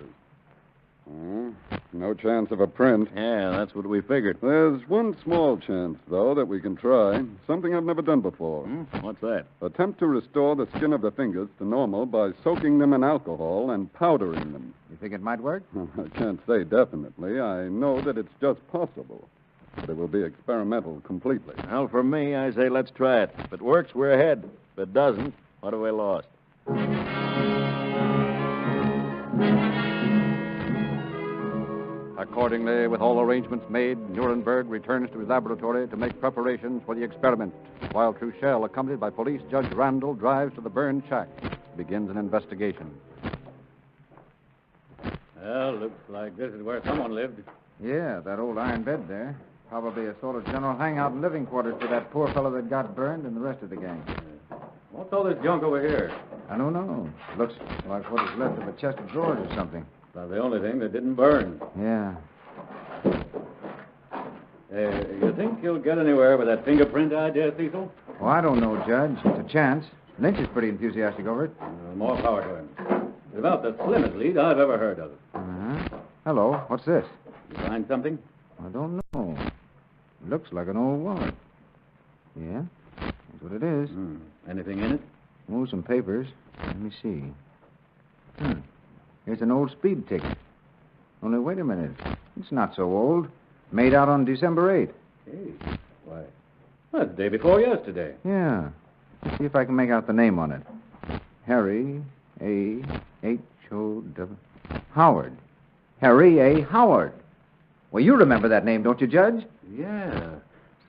No chance of a print. Yeah, that's what we figured. There's one small chance, though, that we can try. Something I've never done before. What's that? Attempt to restore the skin of the fingers to normal by soaking them in alcohol and powdering them. You think it might work? I can't say definitely. I know that it's just possible. But it will be experimental completely. Well, for me, I say let's try it. If it works, we're ahead. If it doesn't, what have we lost? Accordingly, with all arrangements made, Nuremberg returns to his laboratory to make preparations for the experiment, while Truchell, accompanied by Police Judge Randall, drives to the burned shack, begins an investigation. Well, looks like this is where someone lived. Yeah, that old iron bed there. Probably a sort of general hangout and living quarters for that poor fellow that got burned and the rest of the gang. What's all this junk over here? I don't know. Looks like what is left of a chest of drawers or something. About the only thing that didn't burn. Yeah. You think you'll get anywhere with that fingerprint idea, Cecil? Oh, I don't know, Judge. It's a chance. Lynch is pretty enthusiastic over it. More power to him. It's about the slimmest lead I've ever heard of. Uh-huh. Hello, what's this? You find something? I don't know. It looks like an old wallet. Yeah, that's what it is. Anything in it? Oh, some papers. Let me see. Here's an old speed ticket. Only wait a minute. It's not so old. Made out on December 8th. Hey, why? That's the day before yesterday. Yeah. Let's see if I can make out the name on it. Harry A. H-O-W... Howard. Harry A. Howard. Well, you remember that name, don't you, Judge? Yeah.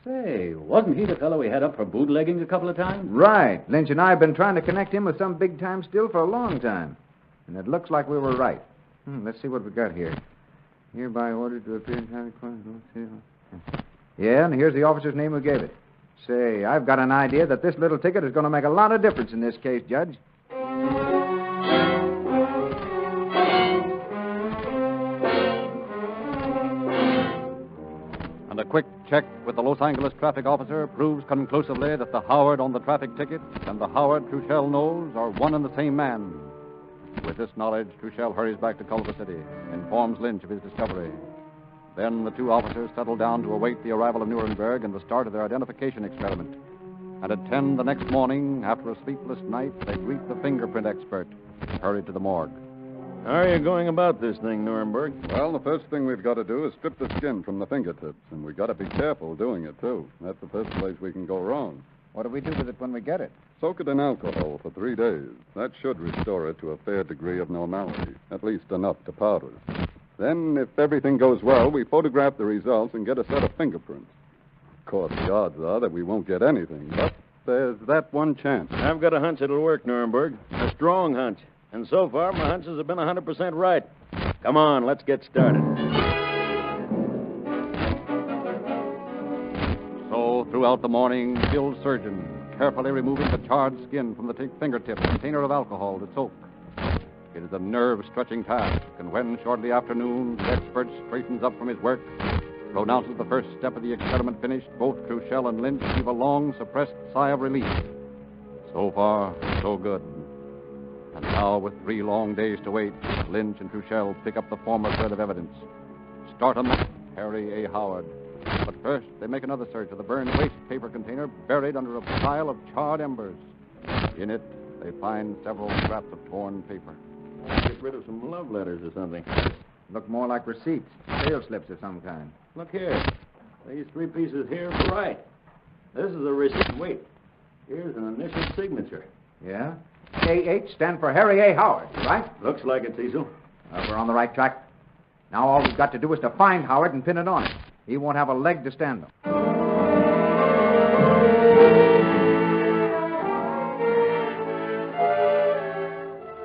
Say, wasn't he the fellow we had up for bootlegging a couple of times? Right. Lynch and I have been trying to connect him with some big-time still for a long time. And it looks like we were right. Let's see what we got here. Hereby ordered to appear in county court. Yeah, and here's the officer's name who gave it. Say, I've got an idea that this little ticket is going to make a lot of difference in this case, Judge. And a quick check with the Los Angeles traffic officer proves conclusively that the Howard on the traffic ticket and the Howard Truchell knows are one and the same man. With this knowledge, Truchell hurries back to Culver City, informs Lynch of his discovery. Then the two officers settle down to await the arrival of Nuremberg and the start of their identification experiment. And at 10 the next morning, after a sleepless night, they greet the fingerprint expert, hurried to the morgue. How are you going about this thing, Nuremberg? Well, the first thing we've got to do is strip the skin from the fingertips, and we've got to be careful doing it, too. That's the first place we can go wrong. What do we do with it when we get it? Soak it in alcohol for 3 days. That should restore it to a fair degree of normality, at least enough to powder. Then, if everything goes well, we photograph the results and get a set of fingerprints. Of course, the odds are that we won't get anything, but there's that one chance. I've got a hunch it'll work, Nuremberg. A strong hunch. And so far, my hunches have been 100% right. Come on, let's get started. So, throughout the morning, skilled surgeon, carefully removing the charred skin from the fingertip container of alcohol to soak. It is a nerve-stretching task, and when, shortly after noon, the expert straightens up from his work, pronounces the first step of the experiment finished, both Truchell and Lynch give a long, suppressed sigh of relief. So far, so good. And now, with 3 long days to wait, Lynch and Truchell pick up the former thread of evidence. Start on Harry A. Howard. But first, they make another search of the burned waste paper container buried under a pile of charred embers. In it, they find several scraps of torn paper. Get rid of some love letters or something. Look more like receipts, sales slips of some kind. Look here. These 3 pieces here are right. This is a receipt. Wait. Here's an initial signature. Yeah? A.H. stand for Harry A. Howard, right? Looks like it, Cecil. We're on the right track. Now all we've got to do is to find Howard and pin it on him. He won't have a leg to stand on.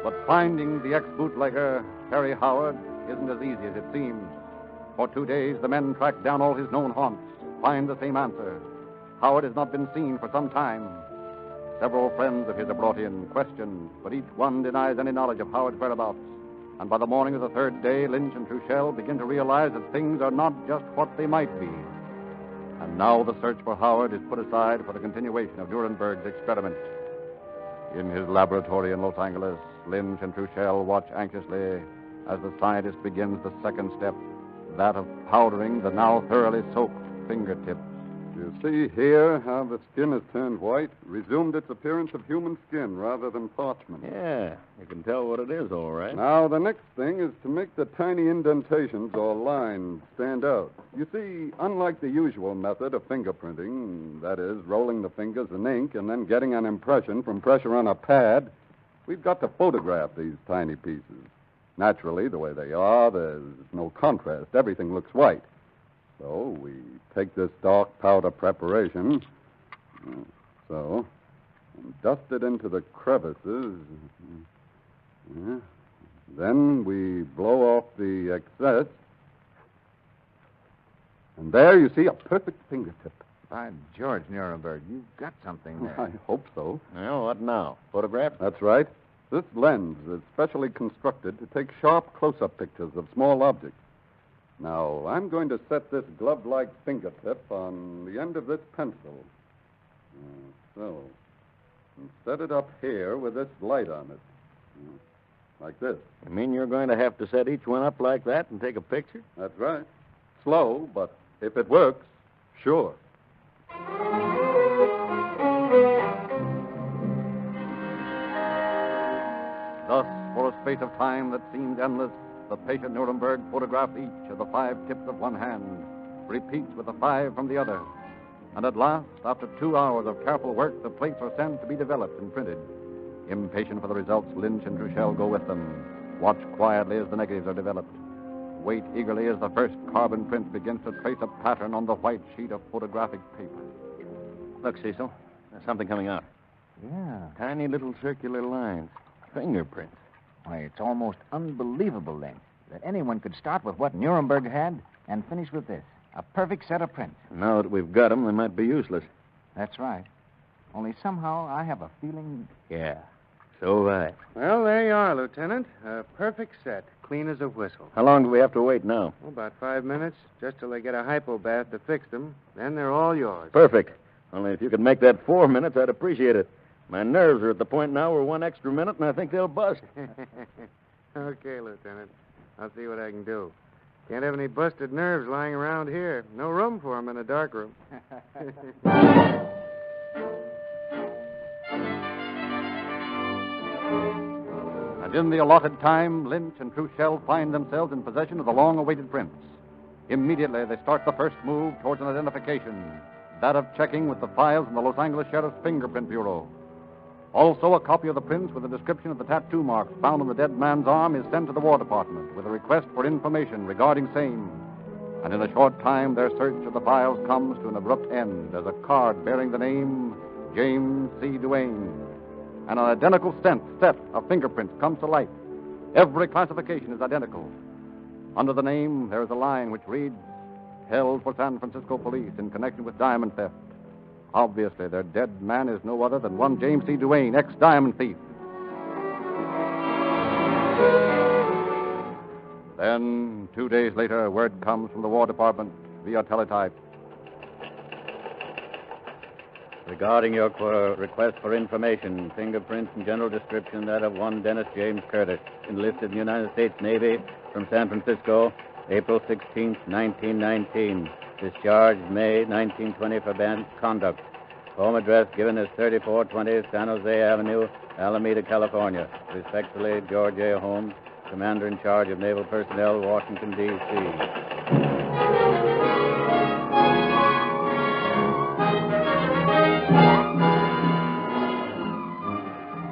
But finding the ex-bootlegger, Harry Howard, isn't as easy as it seems. For 2 days, the men track down all his known haunts, find the same answer. Howard has not been seen for some time. Several friends of his are brought in, questioned, but each one denies any knowledge of Howard's whereabouts. And by the morning of the 3rd day, Lynch and Truchell begin to realize that things are not just what they might be. And now the search for Howard is put aside for the continuation of Nuremberg's experiment. In his laboratory in Los Angeles, Lynch and Truchell watch anxiously as the scientist begins the second step, that of powdering the now thoroughly soaked fingertips. You see here how the skin has turned white, resumed its appearance of human skin rather than parchment. Yeah, you can tell what it is, all right. Now, the next thing is to make the tiny indentations or lines stand out. You see, unlike the usual method of fingerprinting, that is, rolling the fingers in ink and then getting an impression from pressure on a pad, we've got to photograph these tiny pieces. Naturally, the way they are, there's no contrast. Everything looks white. So we take this dark powder preparation, so, and dust it into the crevices. Yeah. Then we blow off the excess. And there you see a perfect fingertip. By George, Nuremberg, you've got something there. I hope so. Well, what now? Photograph? That's right. This lens is specially constructed to take sharp close-up pictures of small objects. Now, I'm going to set this glove-like fingertip on the end of this pencil. So. And set it up here with this light on it. Like this. You mean you're going to have to set each one up like that and take a picture? That's right. Slow, but if it works, sure. Thus, for a space of time that seemed endless, the patient Nuremberg photographed each of the 5 tips of one hand, repeats with the 5 from the other. And at last, after 2 hours of careful work, the plates are sent to be developed and printed. Impatient for the results, Lynch and Truchell go with them, watch quietly as the negatives are developed, wait eagerly as the first carbon print begins to trace a pattern on the white sheet of photographic paper. Look, Cecil, there's something coming out. Yeah. Tiny little circular lines. Fingerprints. Why, it's almost unbelievable, Lynch, that anyone could start with what Nuremberg had and finish with this. A perfect set of prints. Now that we've got them, they might be useless. That's right. Only somehow I have a feeling... Yeah. So right. Well, there you are, Lieutenant. A perfect set, clean as a whistle. How long do we have to wait now? Oh, about 5 minutes, just till they get a hypo bath to fix them. Then they're all yours. Perfect. Only if you could make that 4 minutes, I'd appreciate it. My nerves are at the point now where 1 extra minute, and I think they'll bust. Okay, Lieutenant. I'll see what I can do. Can't have any busted nerves lying around here. No room for them in a dark room. And in the allotted time, Lynch and Truchell find themselves in possession of the long-awaited prints. Immediately, they start the first move towards an identification, that of checking with the files in the Los Angeles Sheriff's Fingerprint Bureau. Also, a copy of the prints with a description of the tattoo marks found on the dead man's arm is sent to the War Department with a request for information regarding same. And in a short time, their search of the files comes to an abrupt end as a card bearing the name James C. Duane. And an identical set of fingerprints comes to light. Every classification is identical. Under the name, there is a line which reads, held for San Francisco police in connection with diamond theft. Obviously, their dead man is no other than one James C. Duane, ex-diamond thief. Then, 2 days later, word comes from the War Department via teletype. Regarding your request for information, fingerprints and general description, that of one Dennis James Curtis, enlisted in the United States Navy from San Francisco, April 16, 1919. Discharged May 1920 for bad conduct. Home address given as 3420 San Jose Avenue, Alameda, California. Respectfully, George A. Holmes, Commander in Charge of Naval Personnel, Washington, D.C.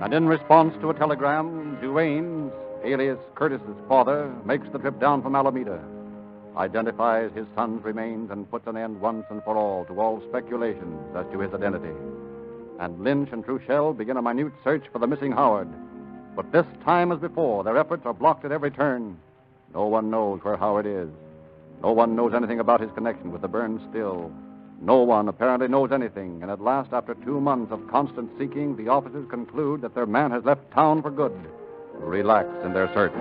And in response to a telegram, Duane, alias Curtis's father, makes the trip down from Alameda, identifies his son's remains, and puts an end once and for all to all speculations as to his identity. And Lynch and Truchell begin a minute search for the missing Howard. But this time as before, their efforts are blocked at every turn. No one knows where Howard is. No one knows anything about his connection with the burned still. No one apparently knows anything, and at last, after 2 months of constant seeking, the officers conclude that their man has left town for good, relax in their search.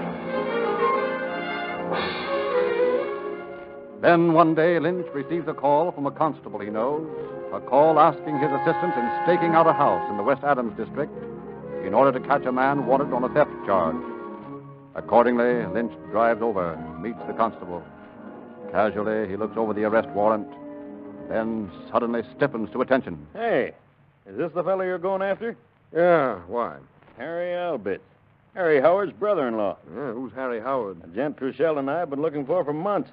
Then one day, Lynch receives a call from a constable he knows, a call asking his assistance in staking out a house in the West Adams district in order to catch a man wanted on a theft charge. Accordingly, Lynch drives over, meets the constable. Casually, he looks over the arrest warrant, then suddenly stiffens to attention. Hey, is this the fellow you're going after? Yeah, why? Harry Albitz. Harry Howard's brother-in-law. Yeah, who's Harry Howard? A gent Truchell and I have been looking for months.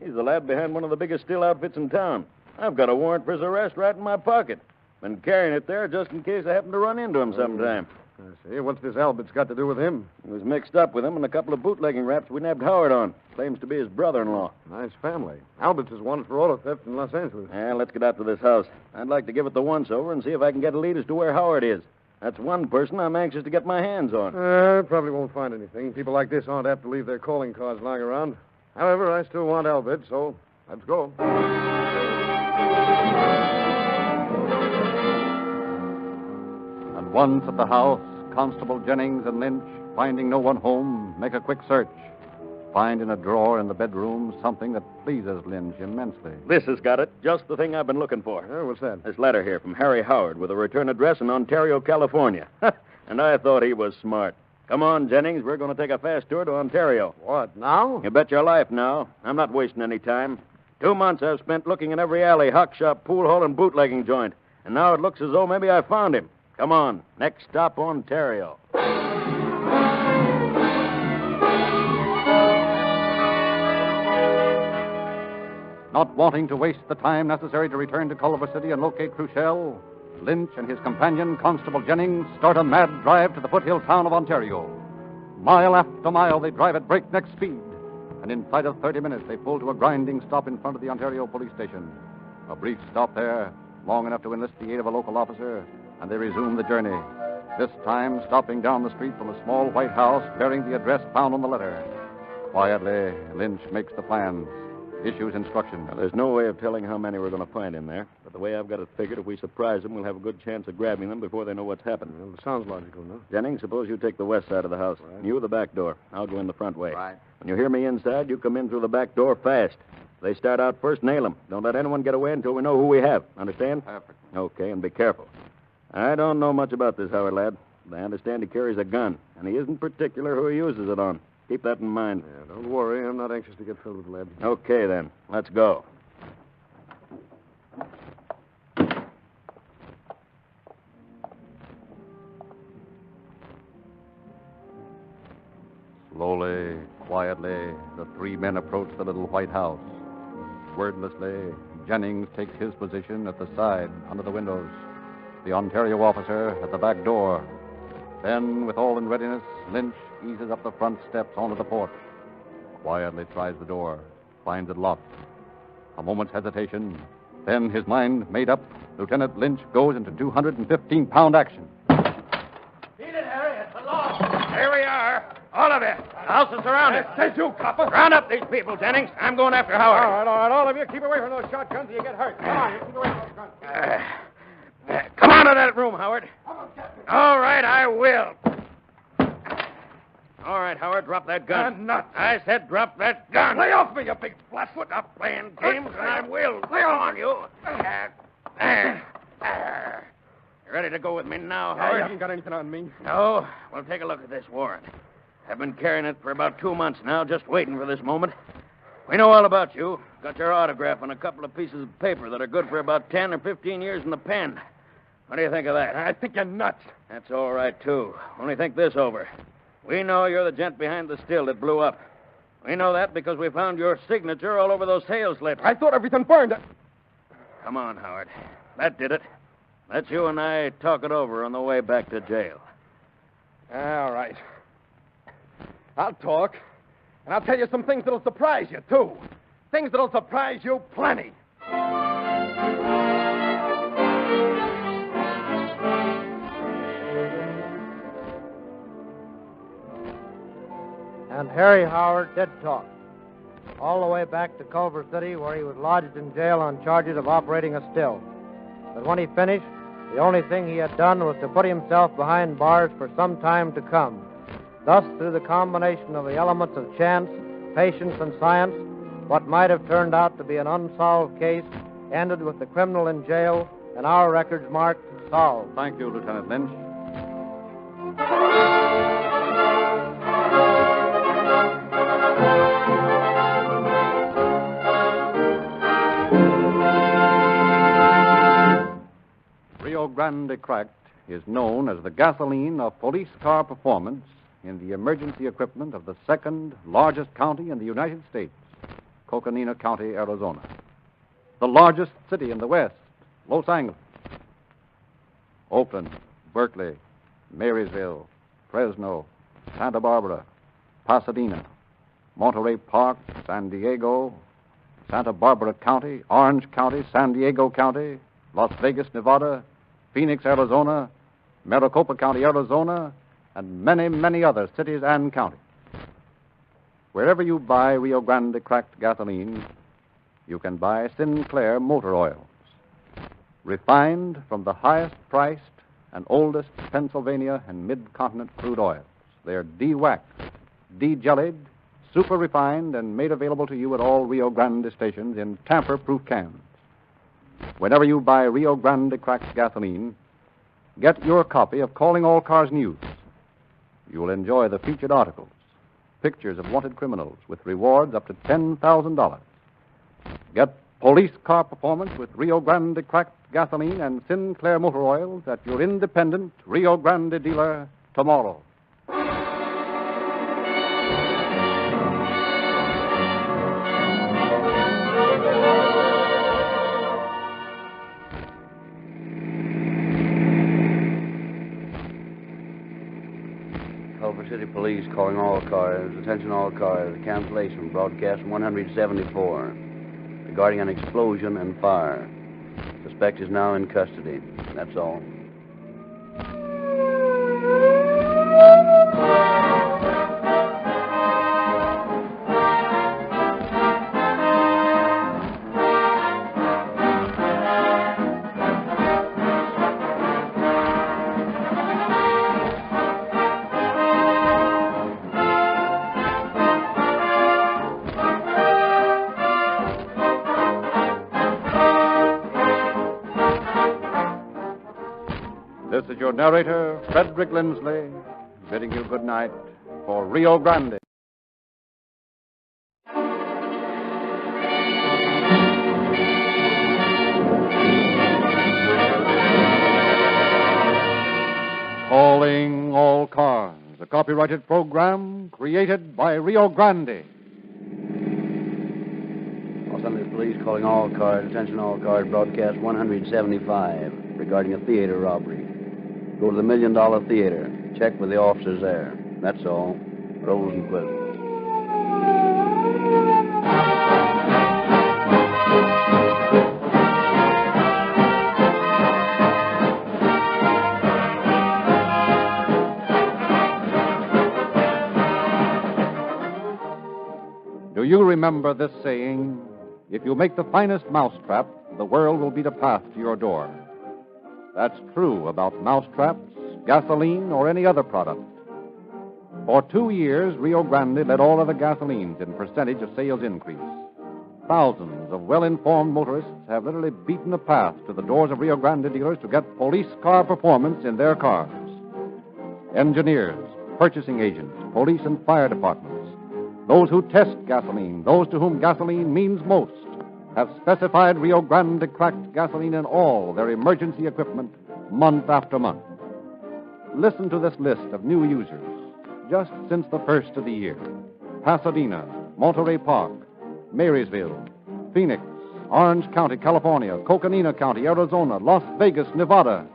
He's the lad behind one of the biggest steel outfits in town. I've got a warrant for his arrest right in my pocket. Been carrying it there just in case I happen to run into him sometime. I see. What's this Albert's got to do with him? He was mixed up with him in a couple of bootlegging raps we nabbed Howard on. Claims to be his brother-in-law. Nice family. Albert's is wanted for auto theft in Los Angeles. Yeah, let's get out to this house. I'd like to give it the once-over and see if I can get a lead as to where Howard is. That's one person I'm anxious to get my hands on. Probably won't find anything. People like this aren't apt to leave their calling cards lying around. However, I still want Albert, so let's go. And once at the house, Constable Jennings and Lynch, finding no one home, make a quick search. Find in a drawer in the bedroom something that pleases Lynch immensely. This has got it. Just the thing I've been looking for. What's that? This letter here from Harry Howard with a return address in Ontario, California. And I thought he was smart. Come on, Jennings. We're going to take a fast tour to Ontario. What, now? You bet your life now. I'm not wasting any time. 2 months I've spent looking in every alley, hock shop, pool hall, and bootlegging joint. And now it looks as though maybe I found him. Come on. Next stop, Ontario. Not wanting to waste the time necessary to return to Culver City and locate Cruchelle, Lynch and his companion, Constable Jennings, start a mad drive to the foothill town of Ontario. Mile after mile, they drive at breakneck speed, and inside of 30 minutes, they pull to a grinding stop in front of the Ontario police station. A brief stop there, long enough to enlist the aid of a local officer, and they resume the journey, this time stopping down the street from a small white house bearing the address found on the letter. Quietly, Lynch makes the plans, issues instructions. Now, there's no way of telling how many we're going to find in there. But the way I've got it figured, if we surprise them, we'll have a good chance of grabbing them before they know what's happened. Well, it sounds logical, no? Jennings, suppose you take the west side of the house. Right. You the back door. I'll go in the front way. Right. When you hear me inside, you come in through the back door fast. If they start out first, nail them. Don't let anyone get away until we know who we have. Understand? Perfect. Okay, and be careful. I don't know much about this Howard lad, but I understand he carries a gun, and he isn't particular who he uses it on. Keep that in mind. Yeah, don't worry. I'm not anxious to get filled with lead. Okay, then. Let's go. Slowly, quietly, the three men approach the little white house. Wordlessly, Jennings takes his position at the side, under the windows. The Ontario officer at the back door. Then, with all in readiness, Lynch eases up the front steps onto the porch. Quietly tries the door, finds it locked. A moment's hesitation. Then, his mind made up, Lieutenant Lynch goes into 215-pound action. Beat it, Harry. It's the law. Here we are. All of you. The house is surrounded. Says you, copper. Round up these people, Jennings. I'm going after Howard. All right. All of you, keep away from those shotguns or you get hurt. Come on, you keep away from those guns. Come on to that room, Howard. All right, I will. All right, Howard, drop that gun. I'm not. I said drop that gun. Lay off me, you big flatfoot. Stop playing games, and I will. Lay on you. You ready to go with me now, Howard? You haven't got anything on me. No? Well, take a look at this warrant. I've been carrying it for about 2 months now, just waiting for this moment. We know all about you. Got your autograph on a couple of pieces of paper that are good for about 10 or 15 years in the pen. What do you think of that? I think you're nuts. That's all right, too. Only think this over. We know you're the gent behind the still that blew up. We know that because we found your signature all over those sales slips. I thought everything burned. Come on, Howard. That did it. Let's you and I talk it over on the way back to jail. All right. I'll talk. And I'll tell you some things that'll surprise you, too. Things that'll surprise you plenty. And Harry Howard did talk. All the way back to Culver City, where he was lodged in jail on charges of operating a still. But when he finished, the only thing he had done was to put himself behind bars for some time to come. Thus, through the combination of the elements of chance, patience, and science, what might have turned out to be an unsolved case ended with the criminal in jail and our records marked solved. Thank you, Lieutenant Lynch. Rio Grande Cracked is known as the gasoline of police car performance in the emergency equipment of the second largest county in the United States, Coconina County, Arizona. The largest city in the West, Los Angeles. Oakland, Berkeley, Marysville, Fresno, Santa Barbara, Pasadena, Monterey Park, San Diego, Santa Barbara County, Orange County, San Diego County, Las Vegas, Nevada, Phoenix, Arizona, Maricopa County, Arizona, and many, many other cities and counties. Wherever you buy Rio Grande cracked gasoline, you can buy Sinclair motor oils, refined from the highest priced and oldest Pennsylvania and mid-continent crude oils. They're de-waxed, de-jellied, super refined, and made available to you at all Rio Grande stations in tamper-proof cans. Whenever you buy Rio Grande cracked gasoline, get your copy of Calling All Cars News. You'll enjoy the featured articles, pictures of wanted criminals with rewards up to $10,000. Get police car performance with Rio Grande cracked gasoline and Sinclair motor oils at your independent Rio Grande dealer tomorrow. Culver City Police calling all cars. Attention all cars. Cancellation. Broadcast 174. Regarding an explosion and fire. Suspect is now in custody. That's all. This is your narrator, Frederick Lindsley, bidding you good night for Rio Grande. Calling All Cars, a copyrighted program created by Rio Grande. Los Angeles Police calling all cars. Attention all cars. Broadcast 175 regarding a theater robbery. Go to the $1 Million Theater. Check with the officers there. That's all. Rosenquist. Do you remember this saying? If you make the finest mousetrap, the world will beat a path to your door. That's true about mousetraps, gasoline, or any other product. For 2 years, Rio Grande led all other gasolines in percentage of sales increase. Thousands of well-informed motorists have literally beaten a path to the doors of Rio Grande dealers to get police car performance in their cars. Engineers, purchasing agents, police and fire departments, those who test gasoline, those to whom gasoline means most, have specified Rio Grande cracked gasoline in all their emergency equipment month after month. Listen to this list of new users just since the first of the year. Pasadena, Monterey Park, Marysville, Phoenix, Orange County, California, Coconina County, Arizona, Las Vegas, Nevada,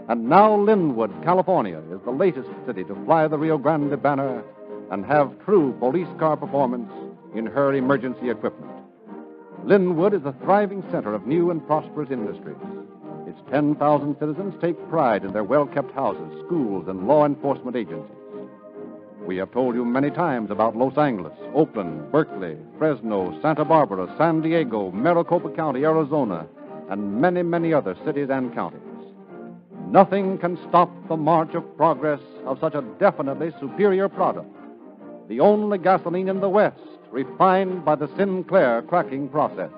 and now Linwood, California is the latest city to fly the Rio Grande banner and have true police car performance in her emergency equipment. Linwood is a thriving center of new and prosperous industries. Its 10,000 citizens take pride in their well-kept houses, schools, and law enforcement agencies. We have told you many times about Los Angeles, Oakland, Berkeley, Fresno, Santa Barbara, San Diego, Maricopa County, Arizona, and many, many other cities and counties. Nothing can stop the march of progress of such a definitely superior product. The only gasoline in the West refined by the Sinclair cracking process.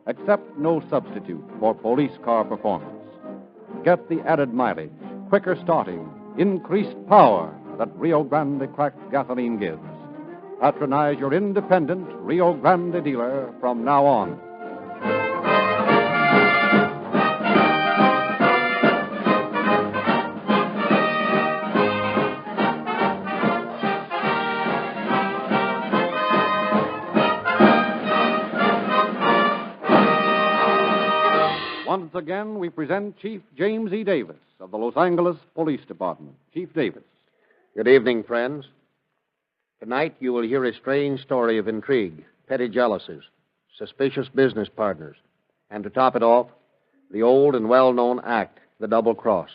Accept no substitute for police car performance. Get the added mileage, quicker starting, increased power that Rio Grande cracked gasoline gives. Patronize your independent Rio Grande dealer from now on. Once again, we present Chief James E. Davis of the Los Angeles Police Department. Chief Davis. Good evening, friends. Tonight you will hear a strange story of intrigue, petty jealousies, suspicious business partners, and to top it off, the old and well-known act, the double cross.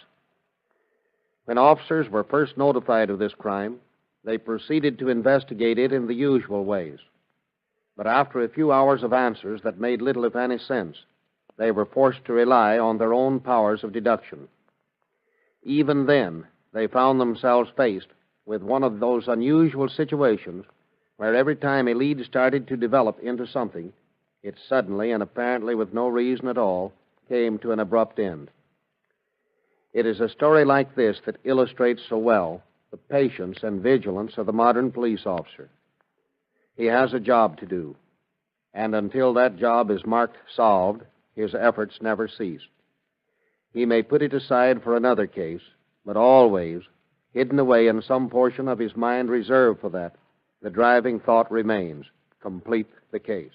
When officers were first notified of this crime, they proceeded to investigate it in the usual ways. But after a few hours of answers that made little, if any, sense, they were forced to rely on their own powers of deduction. Even then, they found themselves faced with one of those unusual situations where every time a lead started to develop into something, it suddenly, and apparently with no reason at all, came to an abrupt end. It is a story like this that illustrates so well the patience and vigilance of the modern police officer. He has a job to do, and until that job is marked solved, his efforts never cease. He may put it aside for another case, but always, hidden away in some portion of his mind reserved for that, the driving thought remains: complete the case.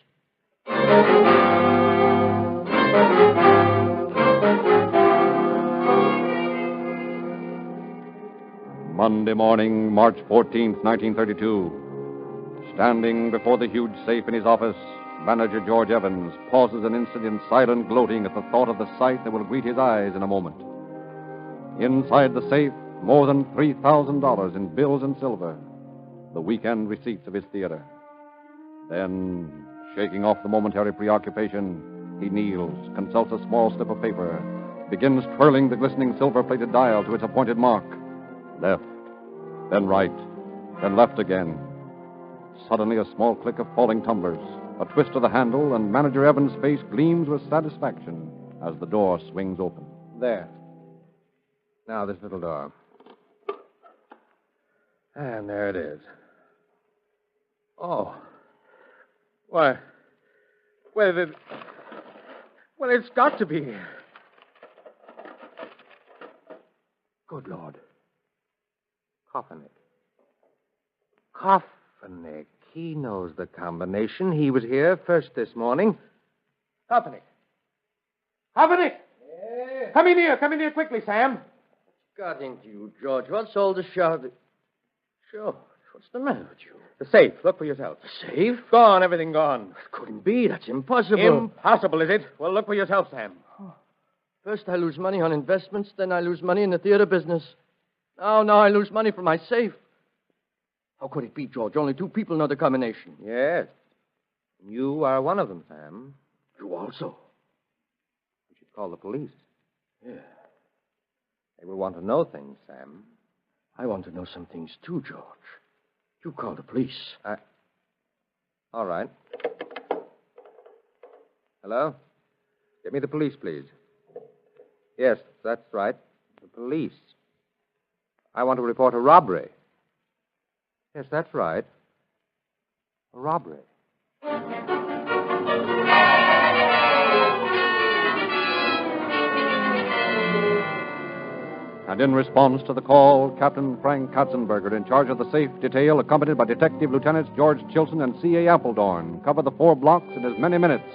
Monday morning, March 14th, 1932. Standing before the huge safe in his office, Manager George Evans pauses an instant in silent gloating at the thought of the sight that will greet his eyes in a moment. Inside the safe, more than $3,000 in bills and silver, the weekend receipts of his theater. Then, shaking off the momentary preoccupation, he kneels, consults a small slip of paper, begins twirling the glistening silver-plated dial to its appointed mark. Left, then right, then left again. Suddenly, a small click of falling tumblers, a twist of the handle, and Manager Evans' face gleams with satisfaction as the door swings open. There. Now, this little door. And there it is. Oh. Why? Well, it's got to be here. Good Lord. Kropotkin. Kropotkin. He knows the combination. He was here first this morning. Kropotkin. Kropotkin! Yeah. Come in here. Come in here quickly, Sam. What's got into you, George? What's all the shout? George, what's the matter with you? The safe. Look for yourself. The safe? Gone. Everything gone. It couldn't be. That's impossible. Impossible, is it? Well, look for yourself, Sam. First I lose money on investments, then I lose money in the theater business. Now I lose money from my safe. How could it be, George? Only two people know the combination. Yes. You are one of them, Sam. You also. We should call the police. Yeah. They will want to know things, Sam. I want to know some things, too, George. You call the police. All right. Hello? Get me the police, please. Yes, that's right. The police. I want to report a robbery. Yes, that's right. A robbery. And in response to the call, Captain Frank Katzenberger, in charge of the safe detail, accompanied by Detective Lieutenants George Chilson and C.A. Appledorn, cover the 4 blocks in as many minutes.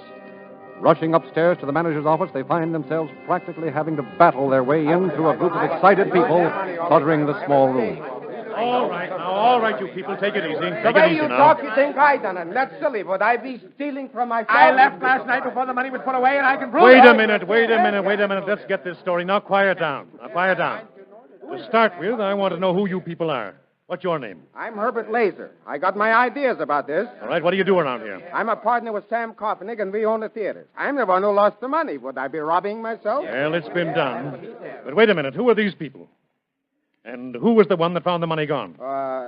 Rushing upstairs to the manager's office, they find themselves practically having to battle their way in through a group of excited people cluttering the small room. All right, you people, take it easy. The way you talk, you think I done it. That's silly. Would I be stealing from myself? I left last night before the money was put away, and I can prove it. Wait a minute. Let's get this story. Now, quiet down. To start with, I want to know who you people are. What's your name? I'm Herbert Laser. I got my ideas about this. All right, what do you do around here? I'm a partner with Sam Kropotkin, and we own the theaters. I'm the one who lost the money. Would I be robbing myself? Well, it's been done. But wait a minute. Who are these people? And who was the one that found the money gone?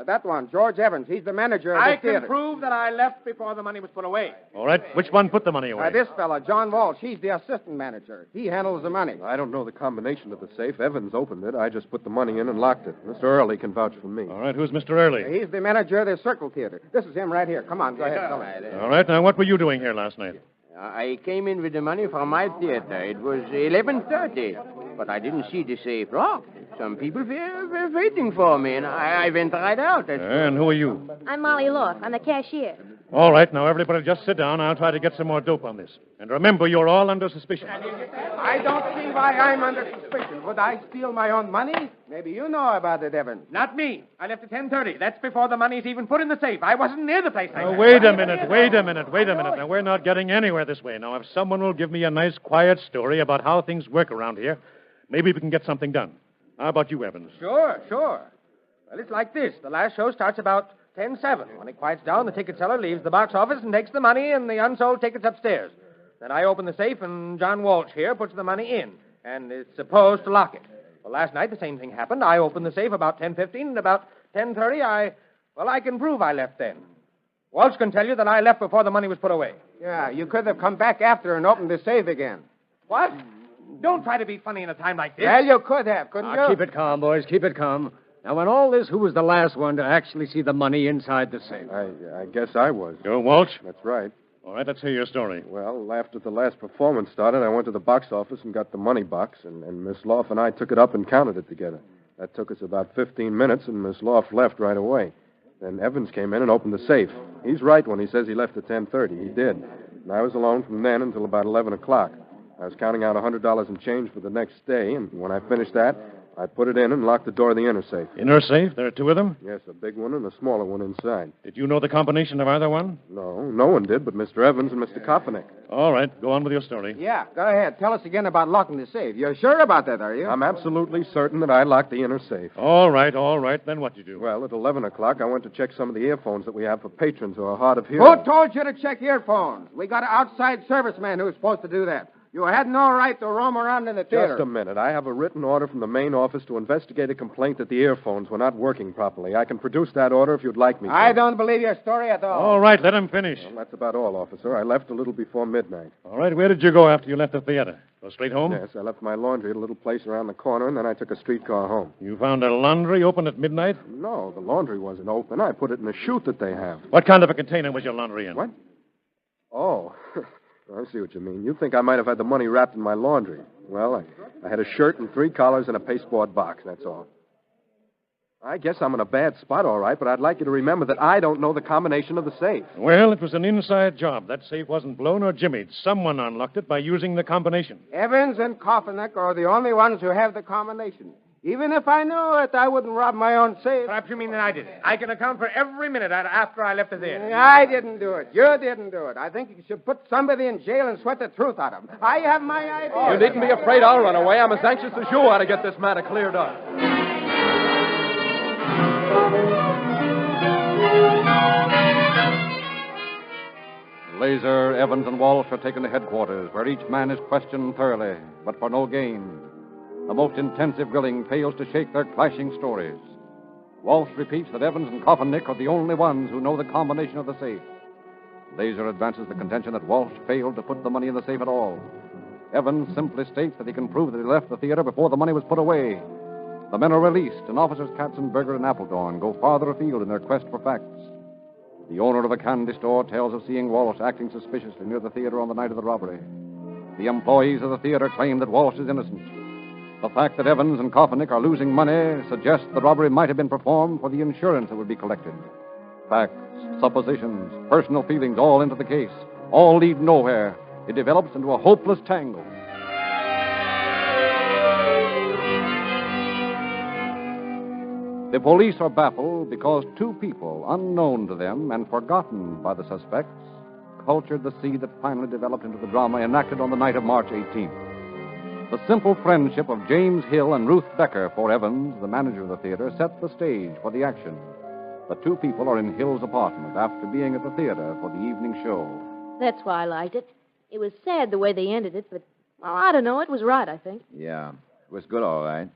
That one, George Evans. He's the manager of the theater. I can prove that I left before the money was put away. All right, which one put the money away? This fella, John Walsh. He's the assistant manager. He handles the money. I don't know the combination of the safe. Evans opened it. I just put the money in and locked it. Mr. Early can vouch for me. All right, who's Mr. Early? He's the manager of the Circle Theater. This is him right here. Come on, go ahead. Tell him. All right, now what were you doing here last night? I came in with the money from my theater. It was 11:30, but I didn't see the safe locked. Some people were waiting for me, and I went right out. And who are you? I'm Molly Lorf. I'm the cashier. All right, now everybody just sit down. I'll try to get some more dope on this. And remember, you're all under suspicion. I don't see why I'm under suspicion. Would I steal my own money? Maybe you know about it, Evans. Not me. I left at 10:30. That's before the money's even put in the safe. I wasn't near the place. Wait a minute. Now, we're not getting anywhere this way. Now, if someone will give me a nice, quiet story about how things work around here, maybe we can get something done. How about you, Evans? Sure. Well, it's like this. The last show starts about 10:07. When it quiets down, the ticket seller leaves the box office and takes the money and the unsold tickets upstairs. Then I open the safe, and John Walsh here puts the money in, and is supposed to lock it. Well, last night the same thing happened. I opened the safe about 10:15, and about 10:30 I can prove I left then. Walsh can tell you that I left before the money was put away. Yeah, you could have come back after and opened the safe again. What? Don't try to be funny in a time like this. Well, you could have, couldn't you? Keep it calm, boys. Keep it calm. Now, in all this, who was the last one to actually see the money inside the safe? I guess I was. You're Walsh? That's right. All right, let's hear your story. Well, after the last performance started, I went to the box office and got the money box, and Miss Loft and I took it up and counted it together. That took us about 15 minutes, and Miss Loft left right away. Then Evans came in and opened the safe. He's right when he says he left at 10:30. He did. And I was alone from then until about 11 o'clock. I was counting out $100 in change for the next day, and when I finished that, I put it in and locked the door of the inner safe. Inner safe? There are two of them? Yes, a big one and a smaller one inside. Did you know the combination of either one? No one did but Mr. Evans and Mr. Kropotkin. All right, go on with your story. Yeah, go ahead. Tell us again about locking the safe. You're sure about that, are you? I'm absolutely certain that I locked the inner safe. All right. Then what'd you do? Well, at 11 o'clock, I went to check some of the earphones that we have for patrons who are hard of hearing. Who told you to check earphones? We got an outside serviceman who's supposed to do that. You had no right to roam around in the theater. Just a minute. I have a written order from the main office to investigate a complaint that the earphones were not working properly. I can produce that order if you'd like me to. I don't believe your story at all. All right, let him finish. Well, that's about all, officer. I left a little before midnight. All right, where did you go after you left the theater? Go straight home? Yes, I left my laundry at a little place around the corner, and then I took a streetcar home. You found a laundry open at midnight? No, the laundry wasn't open. I put it in a chute that they have. What kind of a container was your laundry in? What? Oh, I see what you mean. You think I might have had the money wrapped in my laundry. Well, I had a shirt and 3 collars and a pasteboard box, that's all. I guess I'm in a bad spot, all right, but I'd like you to remember that I don't know the combination of the safe. Well, it was an inside job. That safe wasn't blown or jimmied. Someone unlocked it by using the combination. Evans and Kropotkin are the only ones who have the combination. Even if I knew it, I wouldn't rob my own safe. Perhaps you mean that I did it. I can account for every minute after I left the theater. I didn't do it. You didn't do it. I think you should put somebody in jail and sweat the truth out of them. I have my idea. You needn't be afraid I'll run away. I'm as anxious as you are to get this matter cleared up. Laser, Evans, and Walsh are taken to headquarters, where each man is questioned thoroughly, but for no gain. The most intensive grilling fails to shake their clashing stories. Walsh repeats that Evans and Kropotkin are the only ones who know the combination of the safe. Laser advances the contention that Walsh failed to put the money in the safe at all. Evans simply states that he can prove that he left the theater before the money was put away. The men are released, and officers Katzenberger and Appledorn go farther afield in their quest for facts. The owner of a candy store tells of seeing Walsh acting suspiciously near the theater on the night of the robbery. The employees of the theater claim that Walsh is innocent. The fact that Evans and Kropotkin are losing money suggests the robbery might have been performed for the insurance that would be collected. Facts, suppositions, personal feelings all into the case. All lead nowhere. It develops into a hopeless tangle. The police are baffled because 2 people, unknown to them and forgotten by the suspects, cultured the seed that finally developed into the drama enacted on the night of March 18th. The simple friendship of James Hill and Ruth Becker for Evans, the manager of the theater, set the stage for the action. The 2 people are in Hill's apartment after being at the theater for the evening show. That's why I liked it. It was sad the way they ended it, but, well, I don't know. It was right, I think. Yeah, it was good, all right.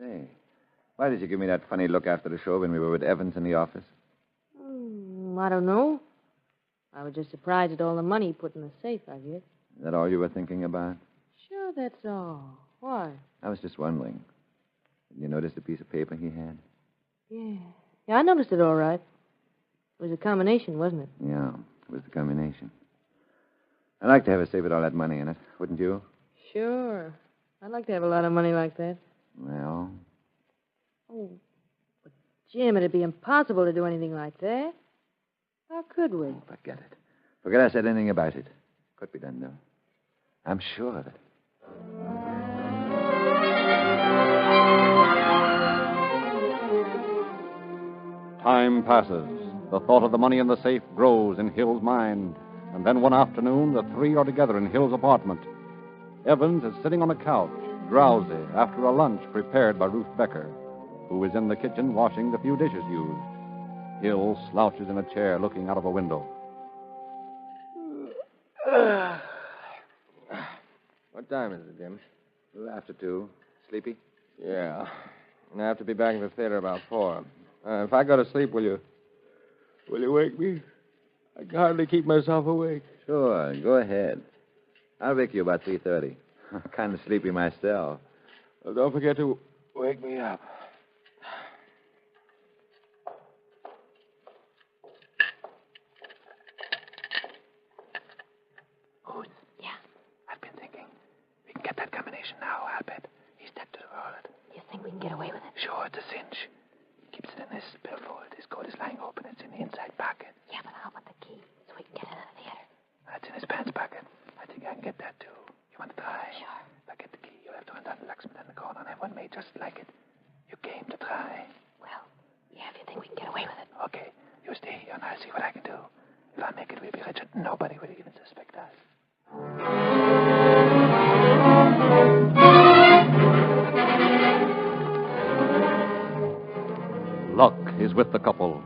Say, why did you give me that funny look after the show when we were with Evans in the office? I don't know. I was just surprised at all the money he put in the safe, I guess. Is that all you were thinking about? Sure, that's all. Why? I was just wondering. Did you notice the piece of paper he had? Yeah. Yeah, I noticed it all right. It was a combination, wasn't it? Yeah, it was the combination. I'd like to have a safe with all that money in it, wouldn't you? Sure. I'd like to have a lot of money like that. Well, Oh, but Jim, it'd be impossible to do anything like that. How could we? Forget it. Forget I said anything about it. Could be done, though. I'm sure of it. Time passes. The thought of the money in the safe grows in Hill's mind. And then one afternoon, the three are together in Hill's apartment. Evans is sitting on a couch, drowsy, after a lunch prepared by Ruth Becker, who is in the kitchen washing the few dishes used. Hill slouches in a chair looking out of a window. What time is it, Jim? A little after 2. Sleepy? Yeah. And I have to be back in the theater about 4. If I go to sleep, will you wake me? I can hardly keep myself awake. Sure, go ahead. I'll wake you about 3:30. I'm kind of sleepy myself. Well, don't forget to wake me up. Ruth? Yeah? I've been thinking. We can get that combination now, I'll bet. He's dead to the wallet. You think we can get away with it? Sure, it's a cinch. He keeps it in this billfold. His coat is lying open. It's in the inside pocket. Yeah, but how about the key? So we can get into the theater. That's in his pants pocket. I think I can get that, too. You want to try? Sure. If I get the key, you'll have to undo the locksmith in the corner and have one made just like it. You game to try? Well, yeah, if you think we can get away with it. Okay. You stay here and I'll see what I can do. If I make it, we'll be rich and nobody will even suspect us. Luck is with the couple.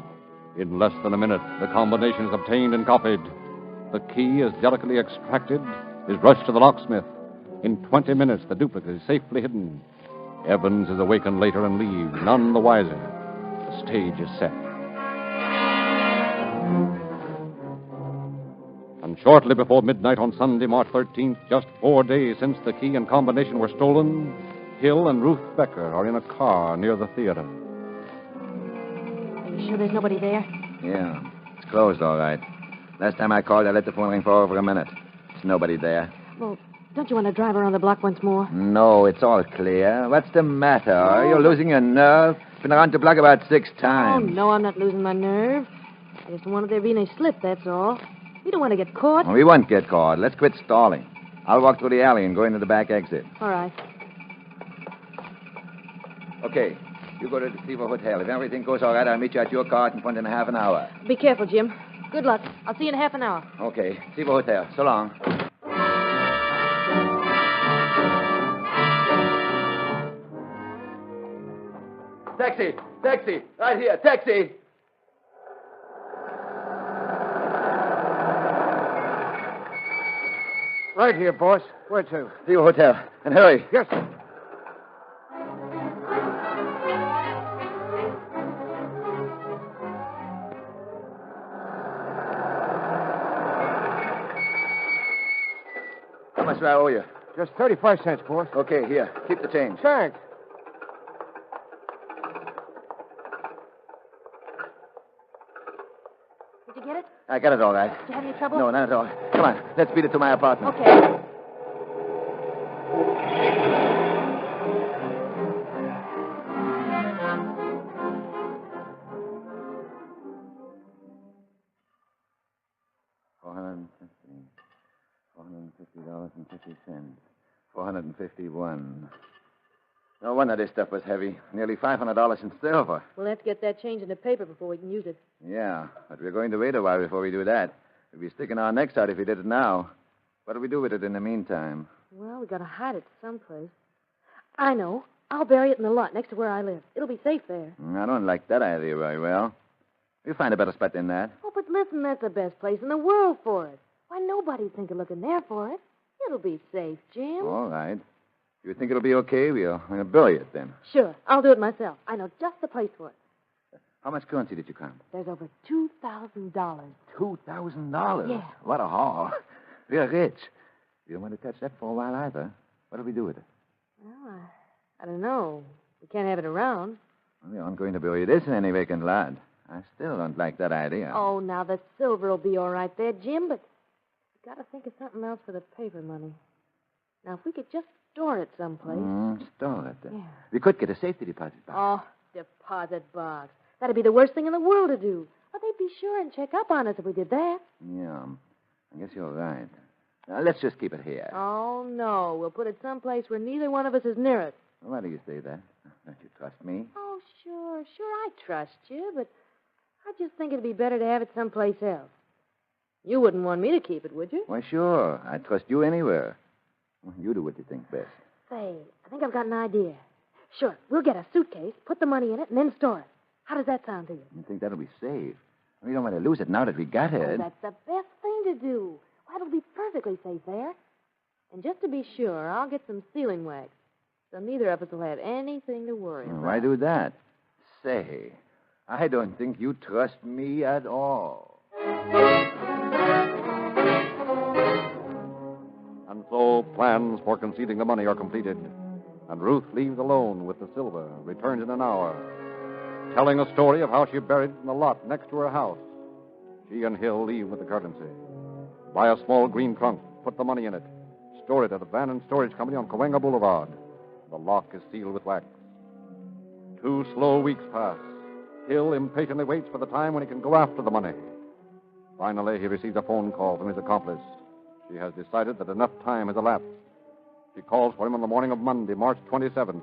In less than a minute, the combination is obtained and copied. The key is delicately extracted, is rushed to the locksmith. In 20 minutes, the duplicate is safely hidden. Evans is awakened later and leaves, none the wiser. The stage is set. And shortly before midnight on Sunday, March 13th, just 4 days since the key and combination were stolen, Hill and Ruth Becker are in a car near the theater. Are you sure there's nobody there? Yeah, it's closed, all right. Last time I called, I let the phone ring for over a minute. There's nobody there. Well, don't you want to drive around the block once more? No, it's all clear. What's the matter? Are you losing your nerve? Been around the block about 6 times. Oh, no, I'm not losing my nerve. I just don't want there to be any slip, that's all. We don't want to get caught. Well, we won't get caught. Let's quit stalling. I'll walk through the alley and go into the back exit. All right. Okay. You go to the Seaver Hotel. If everything goes all right, I'll meet you at your car in front in a half an hour. Be careful, Jim. Good luck. I'll see you in a half an hour. Okay. Seaver Hotel. So long. Taxi! Taxi! Right here! Taxi! Right here, boss. Where to? Seaver Hotel. And hurry. Yes, sir. How much do I owe you? Just 35 cents, boss. Okay, here. Keep the change. Thanks. Did you get it? I got it all right. Did you have any trouble? No, not at all. Come on. Let's beat it to my apartment. Okay. $450.50. 451. No wonder this stuff was heavy. Nearly $500 in silver. We'll have to get that change in the paper before we can use it. Yeah, but we're going to wait a while before we do that. We'd be sticking our necks out if we did it now. What do we do with it in the meantime? Well, we got to hide it someplace. I know. I'll bury it in the lot next to where I live. It'll be safe there. I don't like that idea very well. We'll find a better spot than that. Oh, but listen, that's the best place in the world for it. Why, nobody'd think of looking there for it. It'll be safe, Jim. All right. You think it'll be okay? We'll bury it then. Sure. I'll do it myself. I know just the place for it. How much currency did you count? There's over $2,000. $2,000? Yeah. What a haul. We're rich. We don't want to touch that for a while either. What'll we do with it? Well, I don't know. We can't have it around. Well, we aren't going to bury this in any vacant lot. I still don't like that idea. Oh, now the silver will be all right there, Jim, but we got to think of something else for the paper money. Now, if we could just store it someplace. Store it. Yeah. We could get a safety deposit box. Oh, deposit box. That'd be the worst thing in the world to do. Well, they'd be sure and check up on us if we did that. Yeah, I guess you're right. Now, let's just keep it here. Oh, no. We'll put it someplace where neither one of us is near it. Why do you say that? Don't you trust me? Oh, sure. Sure, I trust you, but I just think it'd be better to have it someplace else. You wouldn't want me to keep it, would you? Why, sure. I trust you anywhere. You do what you think best. Say, I think I've got an idea. Sure, we'll get a suitcase, put the money in it, and then store it. How does that sound to you? You think that'll be safe? We don't want to lose it now that we got Oh, it. that's the best thing to do. Why, it'll be perfectly safe there. And just to be sure, I'll get some sealing wax. So neither of us will have anything to worry about. Why do that? Say, I don't think you trust me at all. And so plans for concealing the money are completed, and Ruth leaves alone with the silver, returns in an hour, telling a story of how she buried it in the lot next to her house. She and Hill leave with the currency, buy a small green trunk, put the money in it, store it at a van and storage company on Cahuenga Boulevard. The lock is sealed with wax. 2 slow weeks pass. Hill impatiently waits for the time when he can go after the money. Finally, he receives a phone call from his accomplice. She has decided that enough time has elapsed. She calls for him on the morning of Monday, March 27th.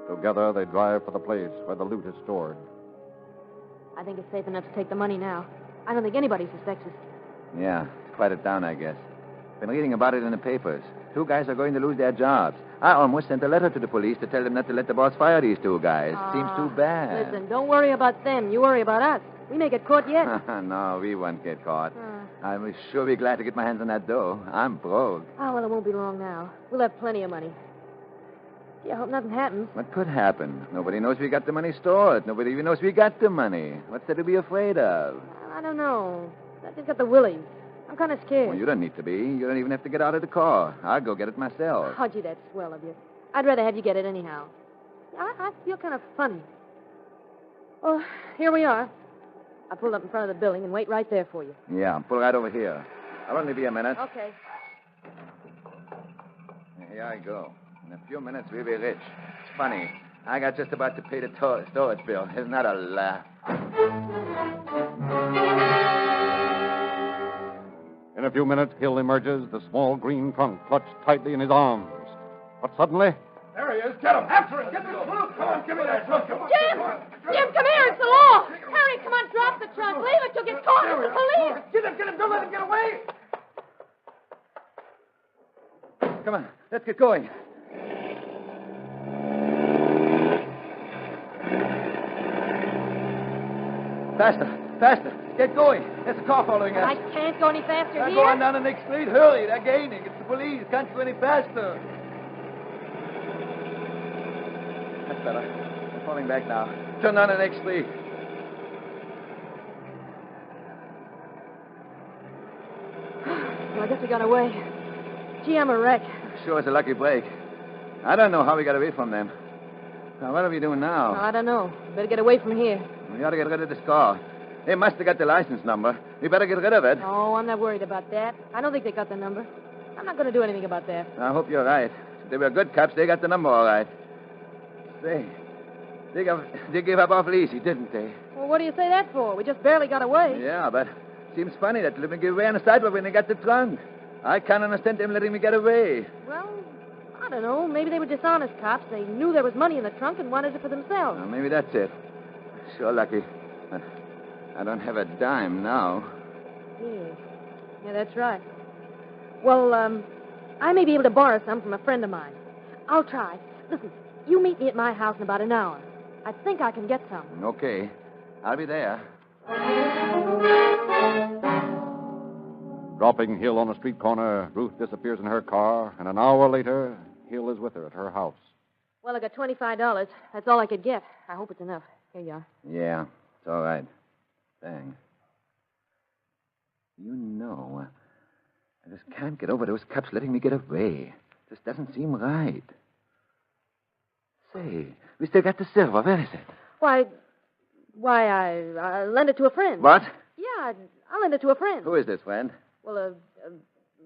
Together, they drive for the place where the loot is stored. I think it's safe enough to take the money now. I don't think anybody suspects us. Yeah, quiet it down, I guess. Been reading about it in the papers. 2 guys are going to lose their jobs. I almost sent a letter to the police to tell them not to let the boss fire these 2 guys. Seems too bad. Listen, don't worry about them. You worry about us. We may get caught yet. No, we won't get caught. I'm sure be glad to get my hands on that dough. I'm broke. Oh, well, it won't be long now. We'll have plenty of money. Gee, I hope nothing happens. What could happen? Nobody knows we got the money stored. Nobody even knows we got the money. What's there to be afraid of? I don't know. I just got the willies. I'm kind of scared. Well, you don't need to be. You don't even have to get out of the car. I'll go get it myself. Oh, gee, that's swell of you. I'd rather have you get it anyhow. I feel kind of funny. Well, here we are. I'll pull up in front of the building and wait right there for you. Yeah, pull right over here. I'll only be a minute. Okay. Here I go. In a few minutes, we'll be rich. It's funny. I got just about to pay the storage bill. Isn't that a laugh? In a few minutes, Hill emerges, the small green trunk clutched tightly in his arms. But suddenly... There he is. Get him. After him. Get this trunk. Come on, give me that trunk. Come on. Jim! Jim, come here. It's the law. Hurry, come on, drop the trunk. Leave it. You'll get caught. It's the police. Get him. Don't let him get away. Come on, let's get going. Faster. Get going. There's a car following us. I can't go any faster Now here. go on down the next street. Hurry, they're gaining. It's the police. Can't go any faster. That's better. They're falling back now. Turn down the next street. Well, I guess we got away. Gee, I'm a wreck. Sure, it's a lucky break. I don't know how we got away from them. Now, what are we doing now? Oh, I don't know. Better get away from here. We ought to get rid of this car. They must have got the license number. We better get rid of it. Oh, I'm not worried about that. I don't think they got the number. I'm not going to do anything about that. I hope you're right. If they were good cops, they got the number all right. Say, they gave up awful easy, didn't they? Well, what do you say that for? We just barely got away. Yeah, but seems funny that they let me get away on the sidewalk when they got the trunk. I can't understand them letting me get away. Well, I don't know. Maybe they were dishonest cops. They knew there was money in the trunk and wanted it for themselves. Well, maybe that's it. Sure lucky. I don't have a dime now. Yeah, that's right. Well, I may be able to borrow some from a friend of mine. I'll try. Listen, you meet me at my house in about an hour. I think I can get some. Okay. I'll be there. Dropping Hill on a street corner, Ruth disappears in her car, and an hour later, Hill is with her at her house. Well, I got $25. That's all I could get. I hope it's enough. Here you are. Yeah, it's all right. Thanks. You know, I just can't get over those cops letting me get away. This doesn't seem right. Say, we still got the silver. Where is it? Why, I lent it to a friend. What? Yeah, I lent it to a friend. Who is this friend? Well,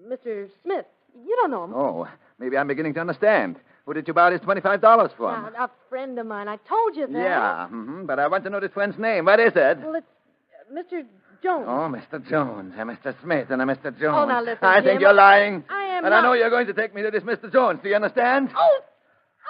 Mr. Smith. You don't know him. Oh, maybe I'm beginning to understand. Who did you borrow this $25 from? A friend of mine. I told you that. Yeah, but I want to know this friend's name. What is it? Well, it's Mr. Jones. Oh, Mr. Jones. Mr. Smith and Mr. Jones. Oh, now listen, I Jim. think you're lying. I am And not. I know you're going to take me to this Mr. Jones. Do you understand? Oh,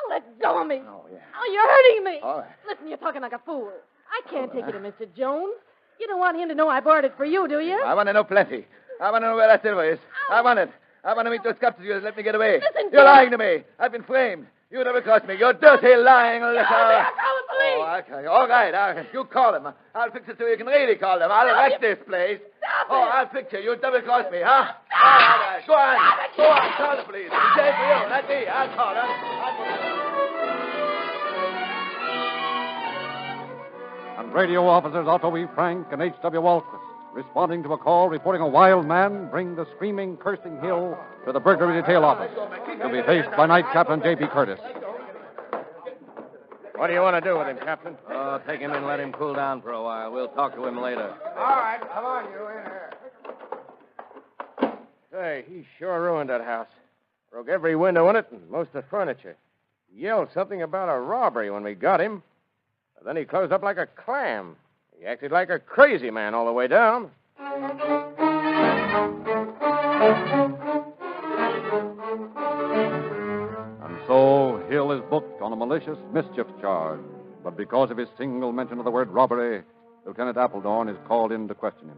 let go of me. Oh, you're hurting me. All right. Listen, you're talking like a fool. I can't take you to Mr. Jones. You don't want him to know I bought it for you, do you? I want to know plenty. I want to know where that silver is. I want it. I want to meet those cops of yours. Let me get away. Listen, You're Jim. lying to me. I've been framed. You never crossed me. You're dirty, lying liquor. I'll call the police. Oh, okay. All right. You call them. I'll fix it so you can really call them. I'll wreck this place. Stop Oh, it. I'll fix you. You double-crossed me, huh? All right. Go on. Go on. Call the police. It's safe for you. Not me. I'll call them. And radio officers Otto E. Frank and H.W. Walquist, responding to a call reporting a wild man, bring the screaming, cursing Hill to the burglary detail office. He'll be faced by Night Captain J.B. Curtis. What do you want to do with him, Captain? Oh, take him and let him cool down for a while. We'll talk to him later. All right, come on, you in here. Say, he sure ruined that house. Broke every window in it and most of the furniture. He yelled something about a robbery when we got him. And then he closed up like a clam. He acted like a crazy man all the way down. And so Hill is booked on a malicious mischief charge. But because of his single mention of the word robbery, Lieutenant Appledorn is called in to question him.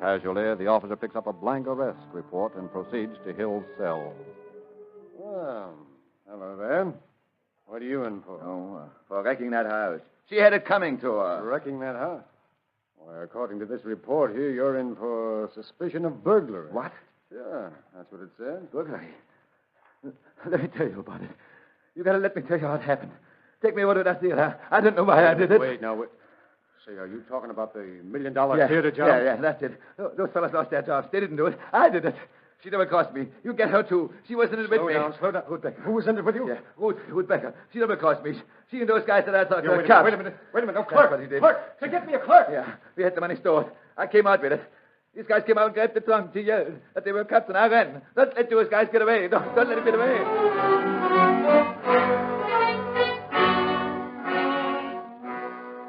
Casually, the officer picks up a blank arrest report and proceeds to Hill's cell. Well, hello there. What are you in for? Oh, for wrecking that house. She had it coming to her. Wrecking that house? Why, according to this report here, you're in for suspicion of burglary. What? Yeah, that's what it says. Burglary. Let me tell you about it. You gotta let me tell you how it happened. Take me over to that deal. I don't know why I did it. Wait. Say, are you talking about the $1 million yeah, theater job? Yeah, that's it. Those fellas lost their jobs. They didn't do it. I did it. She never cost me. You get her, too. She wasn't in it with me. Slow down. Ruth Becker. Who was in it with you? Yeah, Ruth Becker. She never cost me. She and those guys that I thought were Wait cops. a minute. No, That's clerk. what he did. Clerk. To get me a clerk. Yeah, we had the money stored. I came out with it. These guys came out and grabbed the trunk. She yelled that they were cops, and I ran. Don't let those guys get away. Don't let them get away.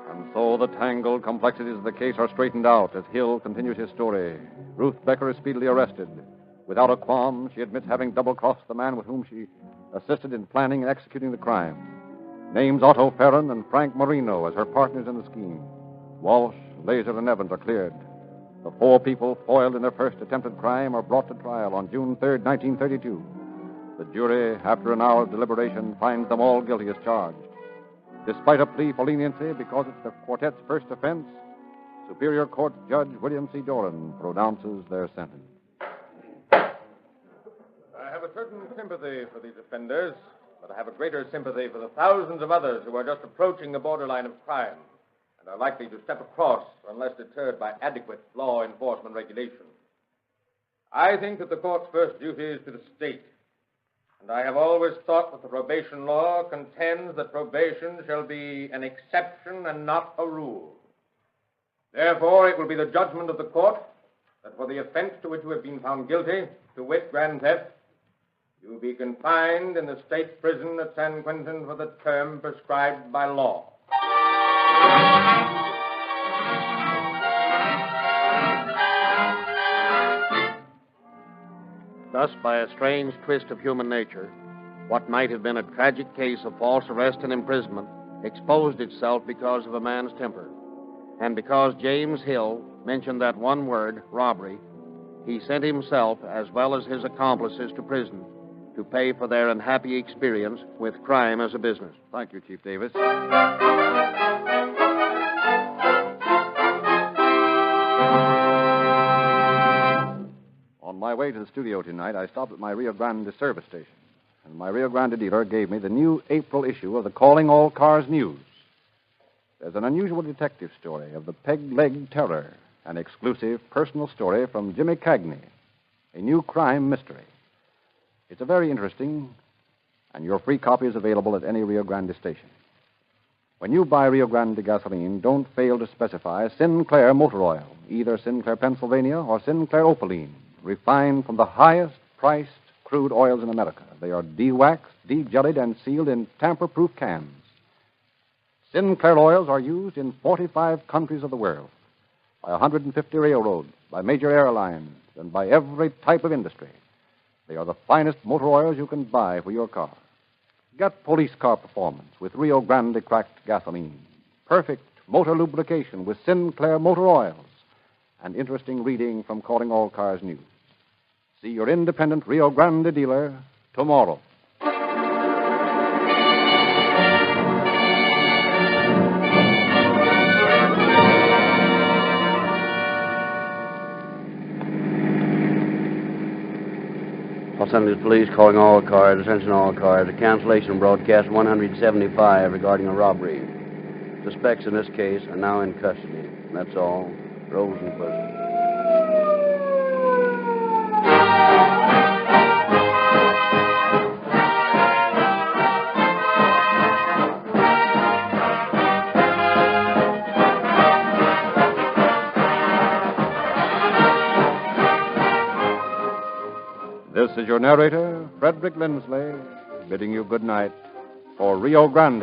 And so the tangled complexities of the case are straightened out as Hill continues his story. Ruth Becker is speedily arrested. Without a qualm, she admits having double-crossed the man with whom she assisted in planning and executing the crime. Names Otto Ferrin and Frank Marino as her partners in the scheme. Walsh, Laser, and Evans are cleared. The four people foiled in their first attempted crime are brought to trial on June 3rd, 1932. The jury, after an hour's deliberation, finds them all guilty as charged. Despite a plea for leniency because it's the quartet's first offense, Superior Court Judge William C. Doran pronounces their sentence. I have a certain sympathy for these offenders, but I have a greater sympathy for the thousands of others who are just approaching the borderline of crime and are likely to step across unless deterred by adequate law enforcement regulation. I think that the court's first duty is to the state, and I have always thought that the probation law contends that probation shall be an exception and not a rule. Therefore, it will be the judgment of the court that for the offense to which you have been found guilty, to wit, grand theft, you will be confined in the state prison at San Quentin for the term prescribed by law. Thus, by a strange twist of human nature, what might have been a tragic case of false arrest and imprisonment exposed itself because of a man's temper. And because James Hill mentioned that one word, robbery, he sent himself, as well as his accomplices, to prison to pay for their unhappy experience with crime as a business. Thank you, Chief Davis. On my way to the studio tonight, I stopped at my Rio Grande service station, and my Rio Grande dealer gave me the new April issue of the Calling All Cars News. There's an unusual detective story of the Peg-Leg Terror, an exclusive personal story from Jimmy Cagney, a new crime mystery. It's a very interesting, and your free copy is available at any Rio Grande station. When you buy Rio Grande gasoline, don't fail to specify Sinclair motor oil, either Sinclair Pennsylvania or Sinclair Opaline, refined from the highest priced crude oils in America. They are de-waxed, de-jellied, and sealed in tamper-proof cans. Sinclair oils are used in 45 countries of the world. by 150 railroads, by major airlines, and by every type of industry. They are the finest motor oils you can buy for your car. Get police car performance with Rio Grande cracked gasoline, perfect motor lubrication with Sinclair motor oils, and interesting reading from Calling All Cars News. See your independent Rio Grande dealer tomorrow. Los Angeles Police calling all cars, attention all cars. A cancellation broadcast 175 regarding a robbery. Suspects in this case are now in custody. That's all. Rosenquist. This is your narrator, Frederick Lindsley, bidding you good night for Rio Grande.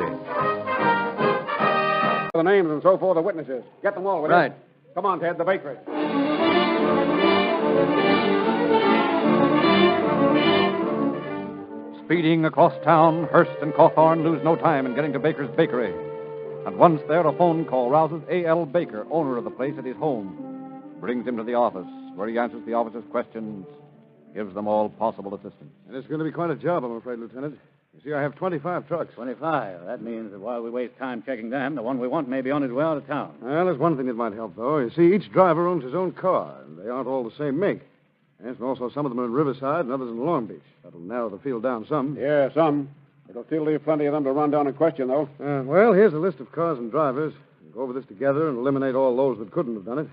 The names and so forth of witnesses. Get them all, will you? Right. Come on, Ted, the bakery. Speeding across town, Hurst and Cawthorn lose no time in getting to Baker's bakery. And once there, a phone call rouses A.L. Baker, owner of the place, at his home. Brings him to the office, where he answers the officer's questions, gives them all possible assistance. And it's going to be quite a job, I'm afraid, Lieutenant. You see, I have 25 trucks. 25. That means that while we waste time checking them, the one we want may be on his way out of town. Well, there's one thing that might help, though. You see, each driver owns his own car, and they aren't all the same make. And also, some of them are in Riverside and others in Long Beach. That'll narrow the field down some. Yeah, some. It'll still leave plenty of them to run down and question, though. Well, here's a list of cars and drivers. We'll go over this together and eliminate all those that couldn't have done it.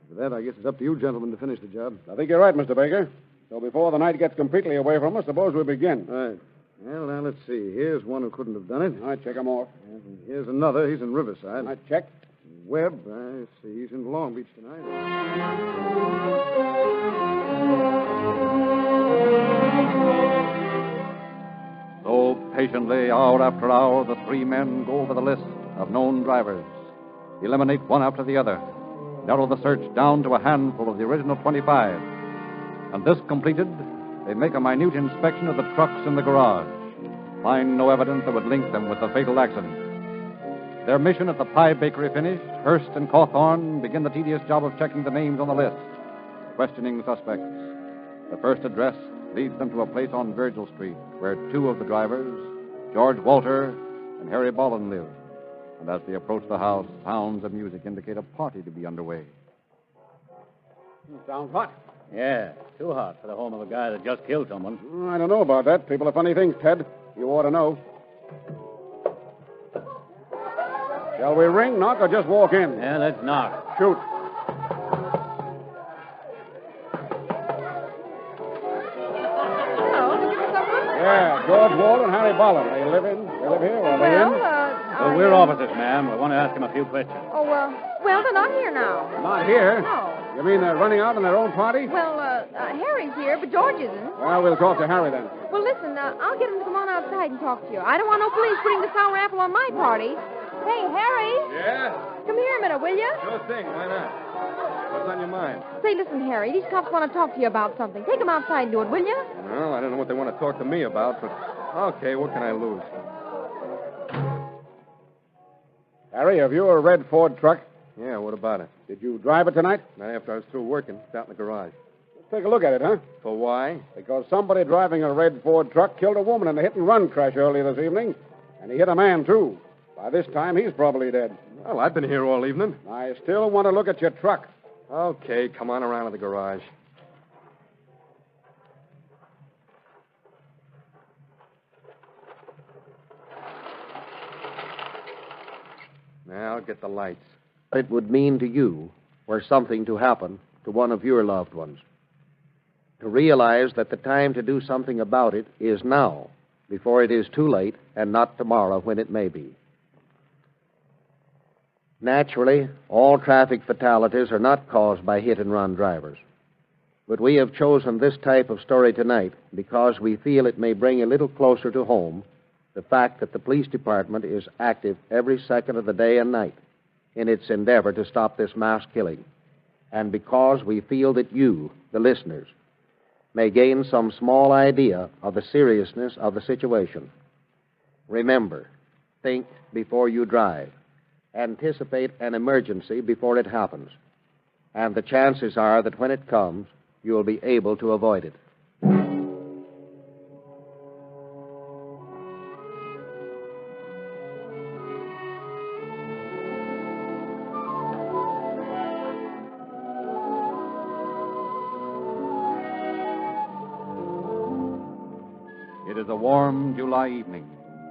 After that, I guess it's up to you gentlemen to finish the job. I think you're right, Mr. Baker. So before the night gets completely away from us, suppose we begin. Right. Well, now, let's see. Here's one who couldn't have done it. All right, check him off. And here's another. He's in Riverside. All right, check. Webb, I see. He's in Long Beach tonight. So patiently, hour after hour, the three men go over the list of known drivers, eliminate one after the other, narrow the search down to a handful of the original 25. And this completed, they make a minute inspection of the trucks in the garage, find no evidence that would link them with the fatal accident. Their mission at the pie bakery finished, Hurst and Cawthorn begin the tedious job of checking the names on the list, questioning the suspects. The first address leads them to a place on Virgil Street, where two of the drivers, George Walter and Harry Bolin, live. And as they approach the house, sounds of music indicate a party to be underway. Sounds hot. Yeah, too hot for the home of a guy that just killed someone. I don't know about that. People are funny things, Ted. You ought to know. Shall we ring, knock, or just walk in? Yeah, let's knock. Shoot. Yeah, George Wall and Harry Bolin. They live here? Are they in? Well, we're officers, ma'am. We want to ask him a few questions. Oh, well, they're not here now. Not here? No. You mean they're running out on their own party? Well, Harry's here, but George isn't. Well, we'll talk to Harry then. Well, listen, I'll get him to come on outside and talk to you. I don't want no police putting the sour apple on my party. Hey, Harry. Yeah? Come here a minute, will you? Sure thing. Why not? What's on your mind? Say, listen, Harry, these cops want to talk to you about something. Take them outside and do it, will you? Well, I don't know what they want to talk to me about, but okay, what can I lose? Harry, have you a red Ford truck? Yeah, what about it? Did you drive it tonight? Not after I was through working. It's out in the garage. Let's take a look at it, huh? For why? Because somebody driving a red Ford truck killed a woman in a hit-and-run crash earlier this evening, and he hit a man, too. By this time, he's probably dead. Well, I've been here all evening. I still want to look at your truck. Okay, come on around to the garage. Now, get the lights. It would mean to you were something to happen to one of your loved ones. To realize that the time to do something about it is now, before it is too late, and not tomorrow when it may be. Naturally, all traffic fatalities are not caused by hit-and-run drivers. But we have chosen this type of story tonight because we feel it may bring a little closer to home the fact that the police department is active every second of the day and night in its endeavor to stop this mass killing, and because we feel that you, the listeners, may gain some small idea of the seriousness of the situation. Remember, think before you drive. Anticipate an emergency before it happens. And the chances are that when it comes, you'll be able to avoid it. It is a warm July evening.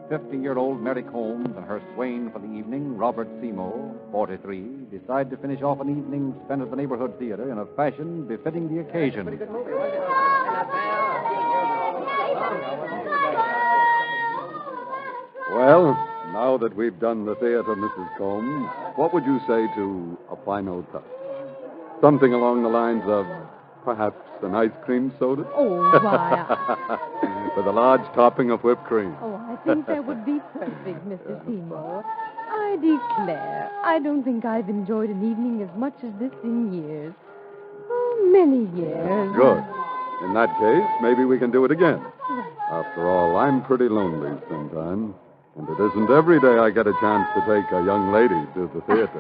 50-year-old Mary Combs and her swain for the evening, Robert Seymour, 43, decide to finish off an evening spent at the neighborhood theater in a fashion befitting the occasion. Well, now that we've done the theater, Mrs. Combs, what would you say to a final touch? Something along the lines of perhaps an ice cream soda? Oh, why, With a large topping of whipped cream. Oh, I think that would be perfect, Mr. Seymour. I declare, I don't think I've enjoyed an evening as much as this in years. Oh, many years. Good. In that case, maybe we can do it again. After all, I'm pretty lonely sometimes. And it isn't every day I get a chance to take a young lady to the theater.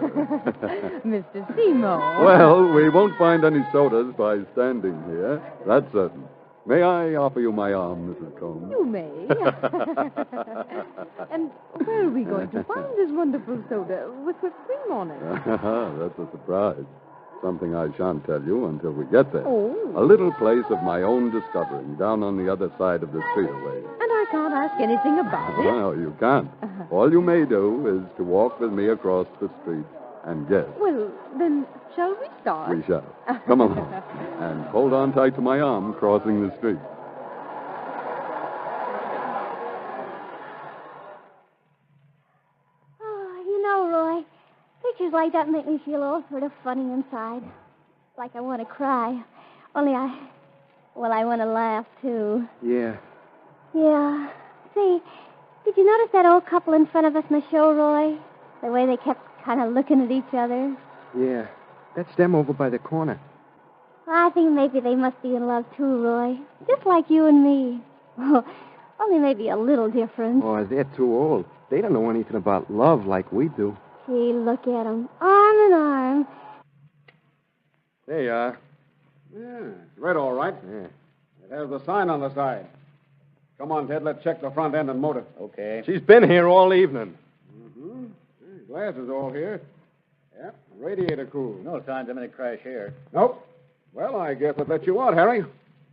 Mr. Seymour. Well, we won't find any sodas by standing here. That's certain. May I offer you my arm, Mrs. Combs? You may. And where are we going to find this wonderful soda with whipped cream on it? That's a surprise. Something I shan't tell you until we get there. Oh. A little place of my own discovering down on the other side of the street away. And I can't ask anything about it. Well, you can't. All you may do is to walk with me across the street and guess. Well, then, shall we start? We shall. Come along. And hold on tight to my arm crossing the street. Oh, you know, Roy, pictures like that make me feel all sort of funny inside. Like I want to cry. Only I want to laugh, too. Yeah. Yeah. Say, did you notice that old couple in front of us in the show, Roy? The way they kept kind of looking at each other? Yeah. That's them over by the corner. Well, I think maybe they must be in love, too, Roy. Just like you and me. Only maybe a little different. Oh, they're too old. They don't know anything about love like we do. Gee, look at them. Arm in arm. There you are. Yeah, it's red all right. Yeah. It has the sign on the side. Come on, Ted, let's check the front end and motor. Okay. She's been here all evening. Mm-hmm. Glass is all here. Yep, radiator cool. No signs of any crash here. Nope. Well, I guess I'll let you out, Harry.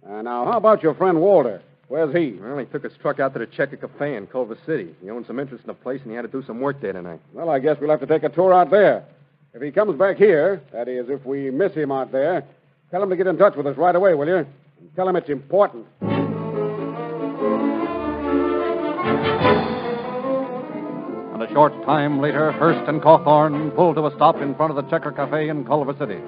Now, how about your friend Walter? Where's he? Well, he took his truck out to the Checker Cafe in Culver City. He owned some interest in the place, and he had to do some work there tonight. Well, I guess we'll have to take a tour out there. If he comes back here, that is, if we miss him out there, tell him to get in touch with us right away, will you? And tell him it's important. And a short time later, Hearst and Cawthorn pulled to a stop in front of the Checker Cafe in Culver City.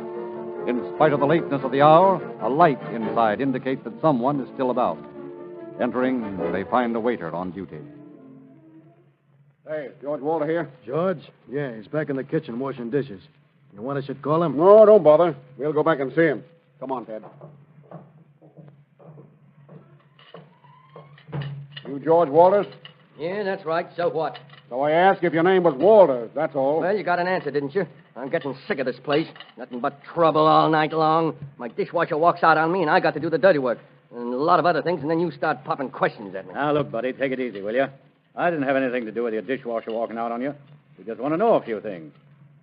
In spite of the lateness of the hour, a light inside indicates that someone is still about. Entering, they find a waiter on duty. Hey, George Walter here? George? Yeah, he's back in the kitchen washing dishes. You want I should call him? No, don't bother. We'll go back and see him. Come on, Ted. You George Walters? Yeah, that's right. So what? So I asked if your name was Walters, that's all. Well, you got an answer, didn't you? I'm getting sick of this place. Nothing but trouble all night long. My dishwasher walks out on me, and I got to do the dirty work. And a lot of other things, and then you start popping questions at me. Now, look, buddy, take it easy, will you? I didn't have anything to do with your dishwasher walking out on you. We just want to know a few things.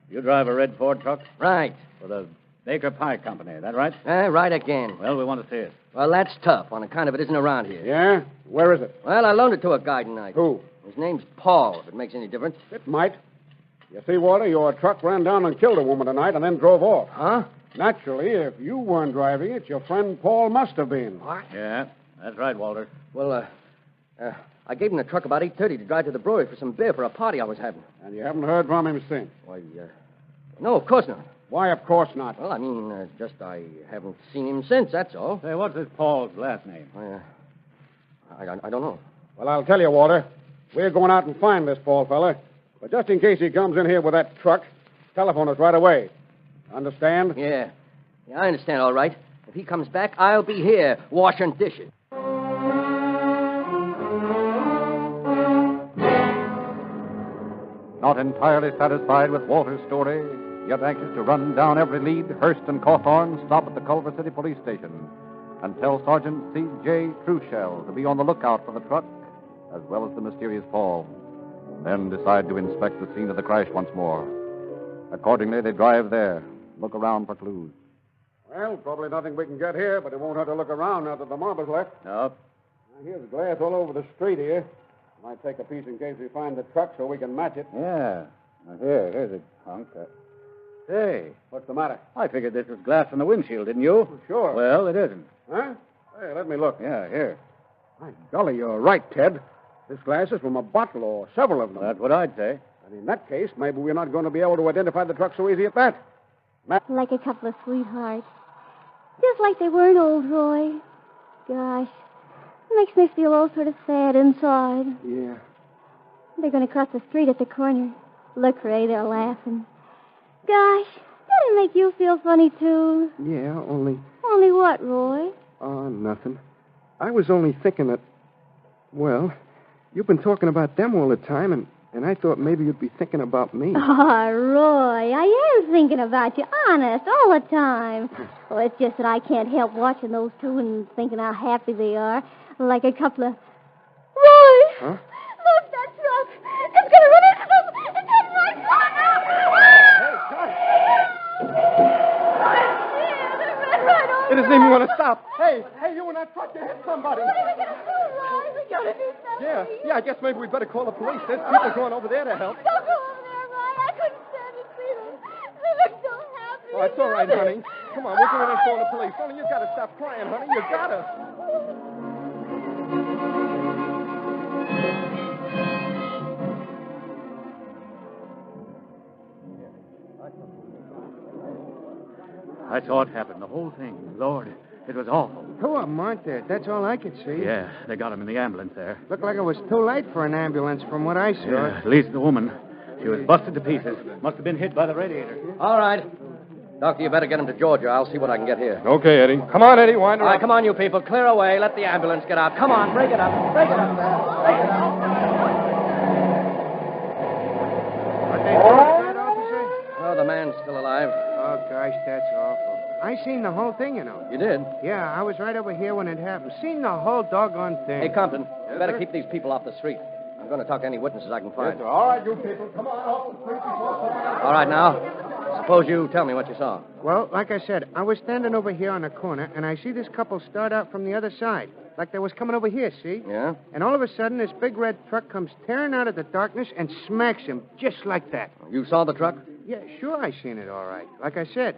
You drive a red Ford truck? Right. For the Baker Pie Company, is that right? Right again. Well, we want to see it. Well, that's tough on account of it isn't around here. Yeah? Where is it? Well, I loaned it to a guy tonight. Who? His name's Paul, if it makes any difference. It might. You see, Walter, your truck ran down and killed a woman tonight and then drove off. Huh? Naturally, if you weren't driving it, your friend Paul must have been. What? Yeah, that's right, Walter. Well, I gave him the truck about 8:30 to drive to the brewery for some beer for a party I was having. And you haven't heard from him since? Why, no, of course not. Why, of course not? Well, I mean, just I haven't seen him since, that's all. Say, what's this Paul's last name? I don't know. Well, I'll tell you, Walter. We're going out and find this Paul fella. But just in case he comes in here with that truck, telephone us right away. Understand? Yeah. Yeah, I understand all right. If he comes back, I'll be here washing dishes. Not entirely satisfied with Walter's story, yet anxious to run down every lead, Hurst and Cawthorn stop at the Culver City Police Station and tell Sergeant C.J. Trueshell to be on the lookout for the truck as well as the mysterious Paul. Then decide to inspect the scene of the crash once more. Accordingly, they drive there, look around for clues. Well, probably nothing we can get here, but it won't have to look around now that the mob is left. No. Here's glass all over the street here. Might take a piece in case we find the truck so we can match it. Yeah. Now, here's a hunk. Say. What's the matter? I figured this was glass from the windshield, didn't you? Sure. Well, it isn't. Huh? Hey, let me look. Yeah, here. My golly, you're right, Ted. This glass is from a bottle or several of them. That's what I'd say. And in that case, maybe we're not going to be able to identify the truck so easy at that. Like a couple of sweethearts. Just like they were in old Roy. Gosh. It makes me feel all sort of sad inside. Yeah. They're going to cross the street at the corner. Look, Ray, they're laughing. Gosh, doesn't it make you feel funny, too? Yeah, only... Only what, Roy? Oh, nothing. I was only thinking that... Well, you've been talking about them all the time, and I thought maybe you'd be thinking about me. Oh, Roy, I am thinking about you, honest, all the time. Oh, it's just that I can't help watching those two and thinking how happy they are. Like a couple of... Roy! Huh? Look, that truck! It's going to run into them! It's heading right for them now! It doesn't even want to stop. Hey, you in that truck, you hit somebody. What are we going to do, Roy? We got to do something. Yeah, I guess maybe we'd better call the police. There's people going over there to help. Don't go over there, Roy. I couldn't stand to see them. They look so happy. Oh, it's all right, honey. Come on, we'll go in and call the police. Only you've got to stop crying, honey. You got to. I saw it happen, the whole thing. Lord, it was awful. Two of them, aren't there? That's all I could see. Yeah, they got him in the ambulance there. Looked like it was too late for an ambulance from what I saw. Yeah, at least the woman. She was busted to pieces. Must have been hit by the radiator. All right. Doctor, you better get him to Georgia. I'll see what I can get here. Okay, Eddie. Come on, Eddie. Wind her All right, up. come on, you people. Clear away. Let the ambulance get out. Come on, break it up. Break it up. Break it up. Oh, the man's still alive. Oh, gosh, that's awful. I seen the whole thing, you know. You did? Yeah, I was right over here when it happened. Seen the whole doggone thing. Hey, Compton, you better keep these people off the street. I'm going to talk to any witnesses I can find. All right, you people. Come on off the street before someone else... All right, now, suppose you tell me what you saw. Well, like I said, I was standing over here on the corner, and I see this couple start out from the other side. Like they was coming over here, see? Yeah? And all of a sudden, this big red truck comes tearing out of the darkness and smacks him just like that. You saw the truck? Yeah, sure I seen it all right. Like I said,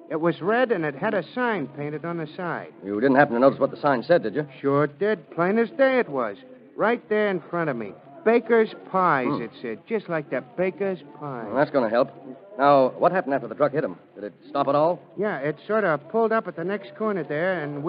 it was red and it had a sign painted on the side. You didn't happen to notice what the sign said, did you? Sure did. Plain as day it was. Right there in front of me. Baker's Pies, it said. Just like that, Baker's Pies. Well, that's going to help. Now, what happened after the truck hit him? Did it stop at all? Yeah, it sort of pulled up at the next corner there, and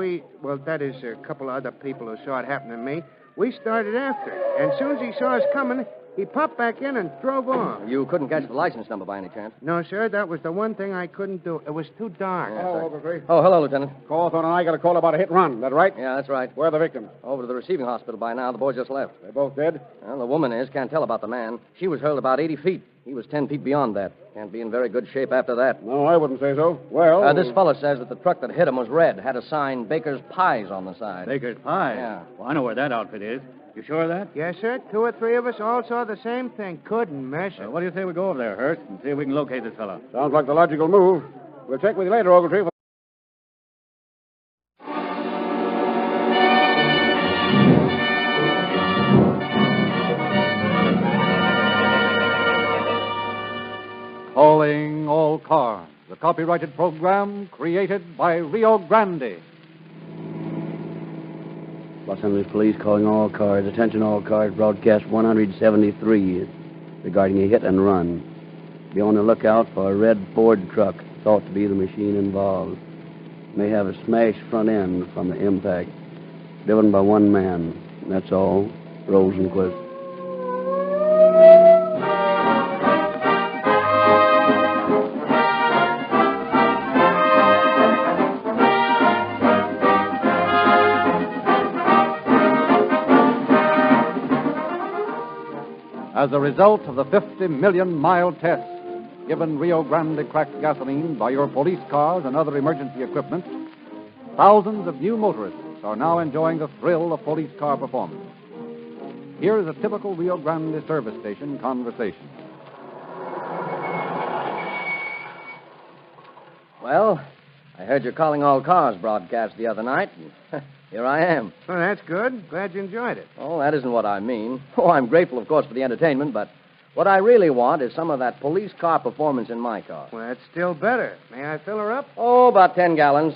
that is a couple of other people who saw it happen to me. We started after it. And as soon as he saw us coming, he popped back in and drove off. You couldn't catch the license number by any chance? No, sir. That was the one thing I couldn't do. It was too dark. Hello, Overtree. Oh, hello, Lieutenant. Cawthorn and I got a call about a hit and run. That right? Yeah, that's right. Where are the victims? Over to the receiving hospital by now. The boys just left. They both dead? Well, the woman is. Can't tell about the man. She was hurled about 80 feet. He was 10 feet beyond that. Can't be in very good shape after that. No, I wouldn't say so. Well... This fella says that the truck that hit him was red. Had a sign, Baker's Pies, on the side. Baker's Pies? Yeah. Well, I know where that outfit is. You sure of that? Yes, sir. 2 or 3 of us all saw the same thing. Couldn't miss it. What do you say we go over there, Hurst, and see if we can locate this fella? Sounds like the logical move. We'll check with you later, Ogletree. Calling all cars, the copyrighted program created by Rio Grande. Los Angeles Police calling all cars. Attention all cars. Broadcast 173 regarding a hit and run. Be on the lookout for a red Ford truck thought to be the machine involved. May have a smashed front end from the impact. Driven by one man. That's all. Rosenquist. As a result of the 50 million mile test given Rio Grande cracked gasoline by your police cars and other emergency equipment, thousands of new motorists are now enjoying the thrill of police car performance. Here is a typical Rio Grande service station conversation. Well, I heard your Calling All Cars broadcast the other night, and here I am. Well, that's good. Glad you enjoyed it. Oh, that isn't what I mean. Oh, I'm grateful, of course, for the entertainment, but what I really want is some of that police car performance in my car. Well, that's still better. May I fill her up? Oh, about 10 gallons.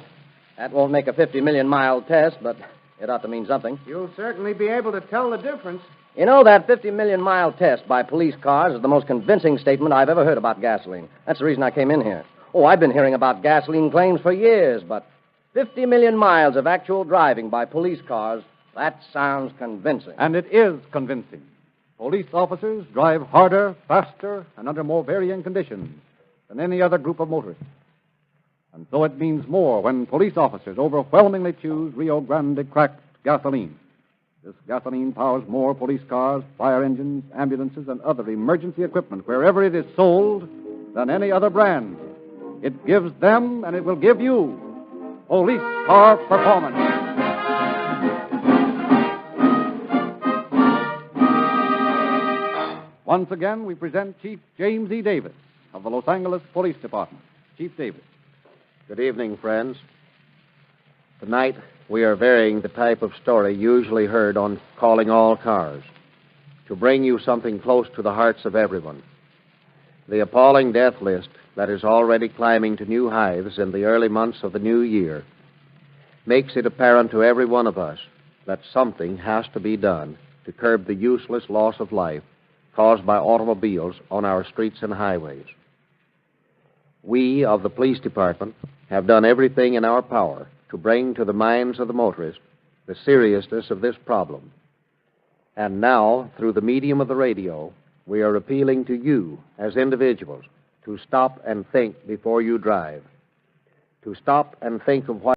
That won't make a 50 million mile test, but it ought to mean something. You'll certainly be able to tell the difference. You know, that 50 million mile test by police cars is the most convincing statement I've ever heard about gasoline. That's the reason I came in here. Oh, I've been hearing about gasoline claims for years, but 50 million miles of actual driving by police cars, that sounds convincing. And it is convincing. Police officers drive harder, faster, and under more varying conditions than any other group of motorists. And so it means more when police officers overwhelmingly choose Rio Grande cracked gasoline. This gasoline powers more police cars, fire engines, ambulances, and other emergency equipment wherever it is sold than any other brand. It gives them, and it will give you, police car performance. Once again, we present Chief James E. Davis of the Los Angeles Police Department. Chief Davis. Good evening, friends. Tonight, we are varying the type of story usually heard on Calling All Cars to bring you something close to the hearts of everyone. The appalling death list that is already climbing to new heights in the early months of the new year makes it apparent to every one of us that something has to be done to curb the useless loss of life caused by automobiles on our streets and highways. We of the police department have done everything in our power to bring to the minds of the motorists the seriousness of this problem. And now, through the medium of the radio, we are appealing to you as individuals to stop and think before you drive, to stop and think of what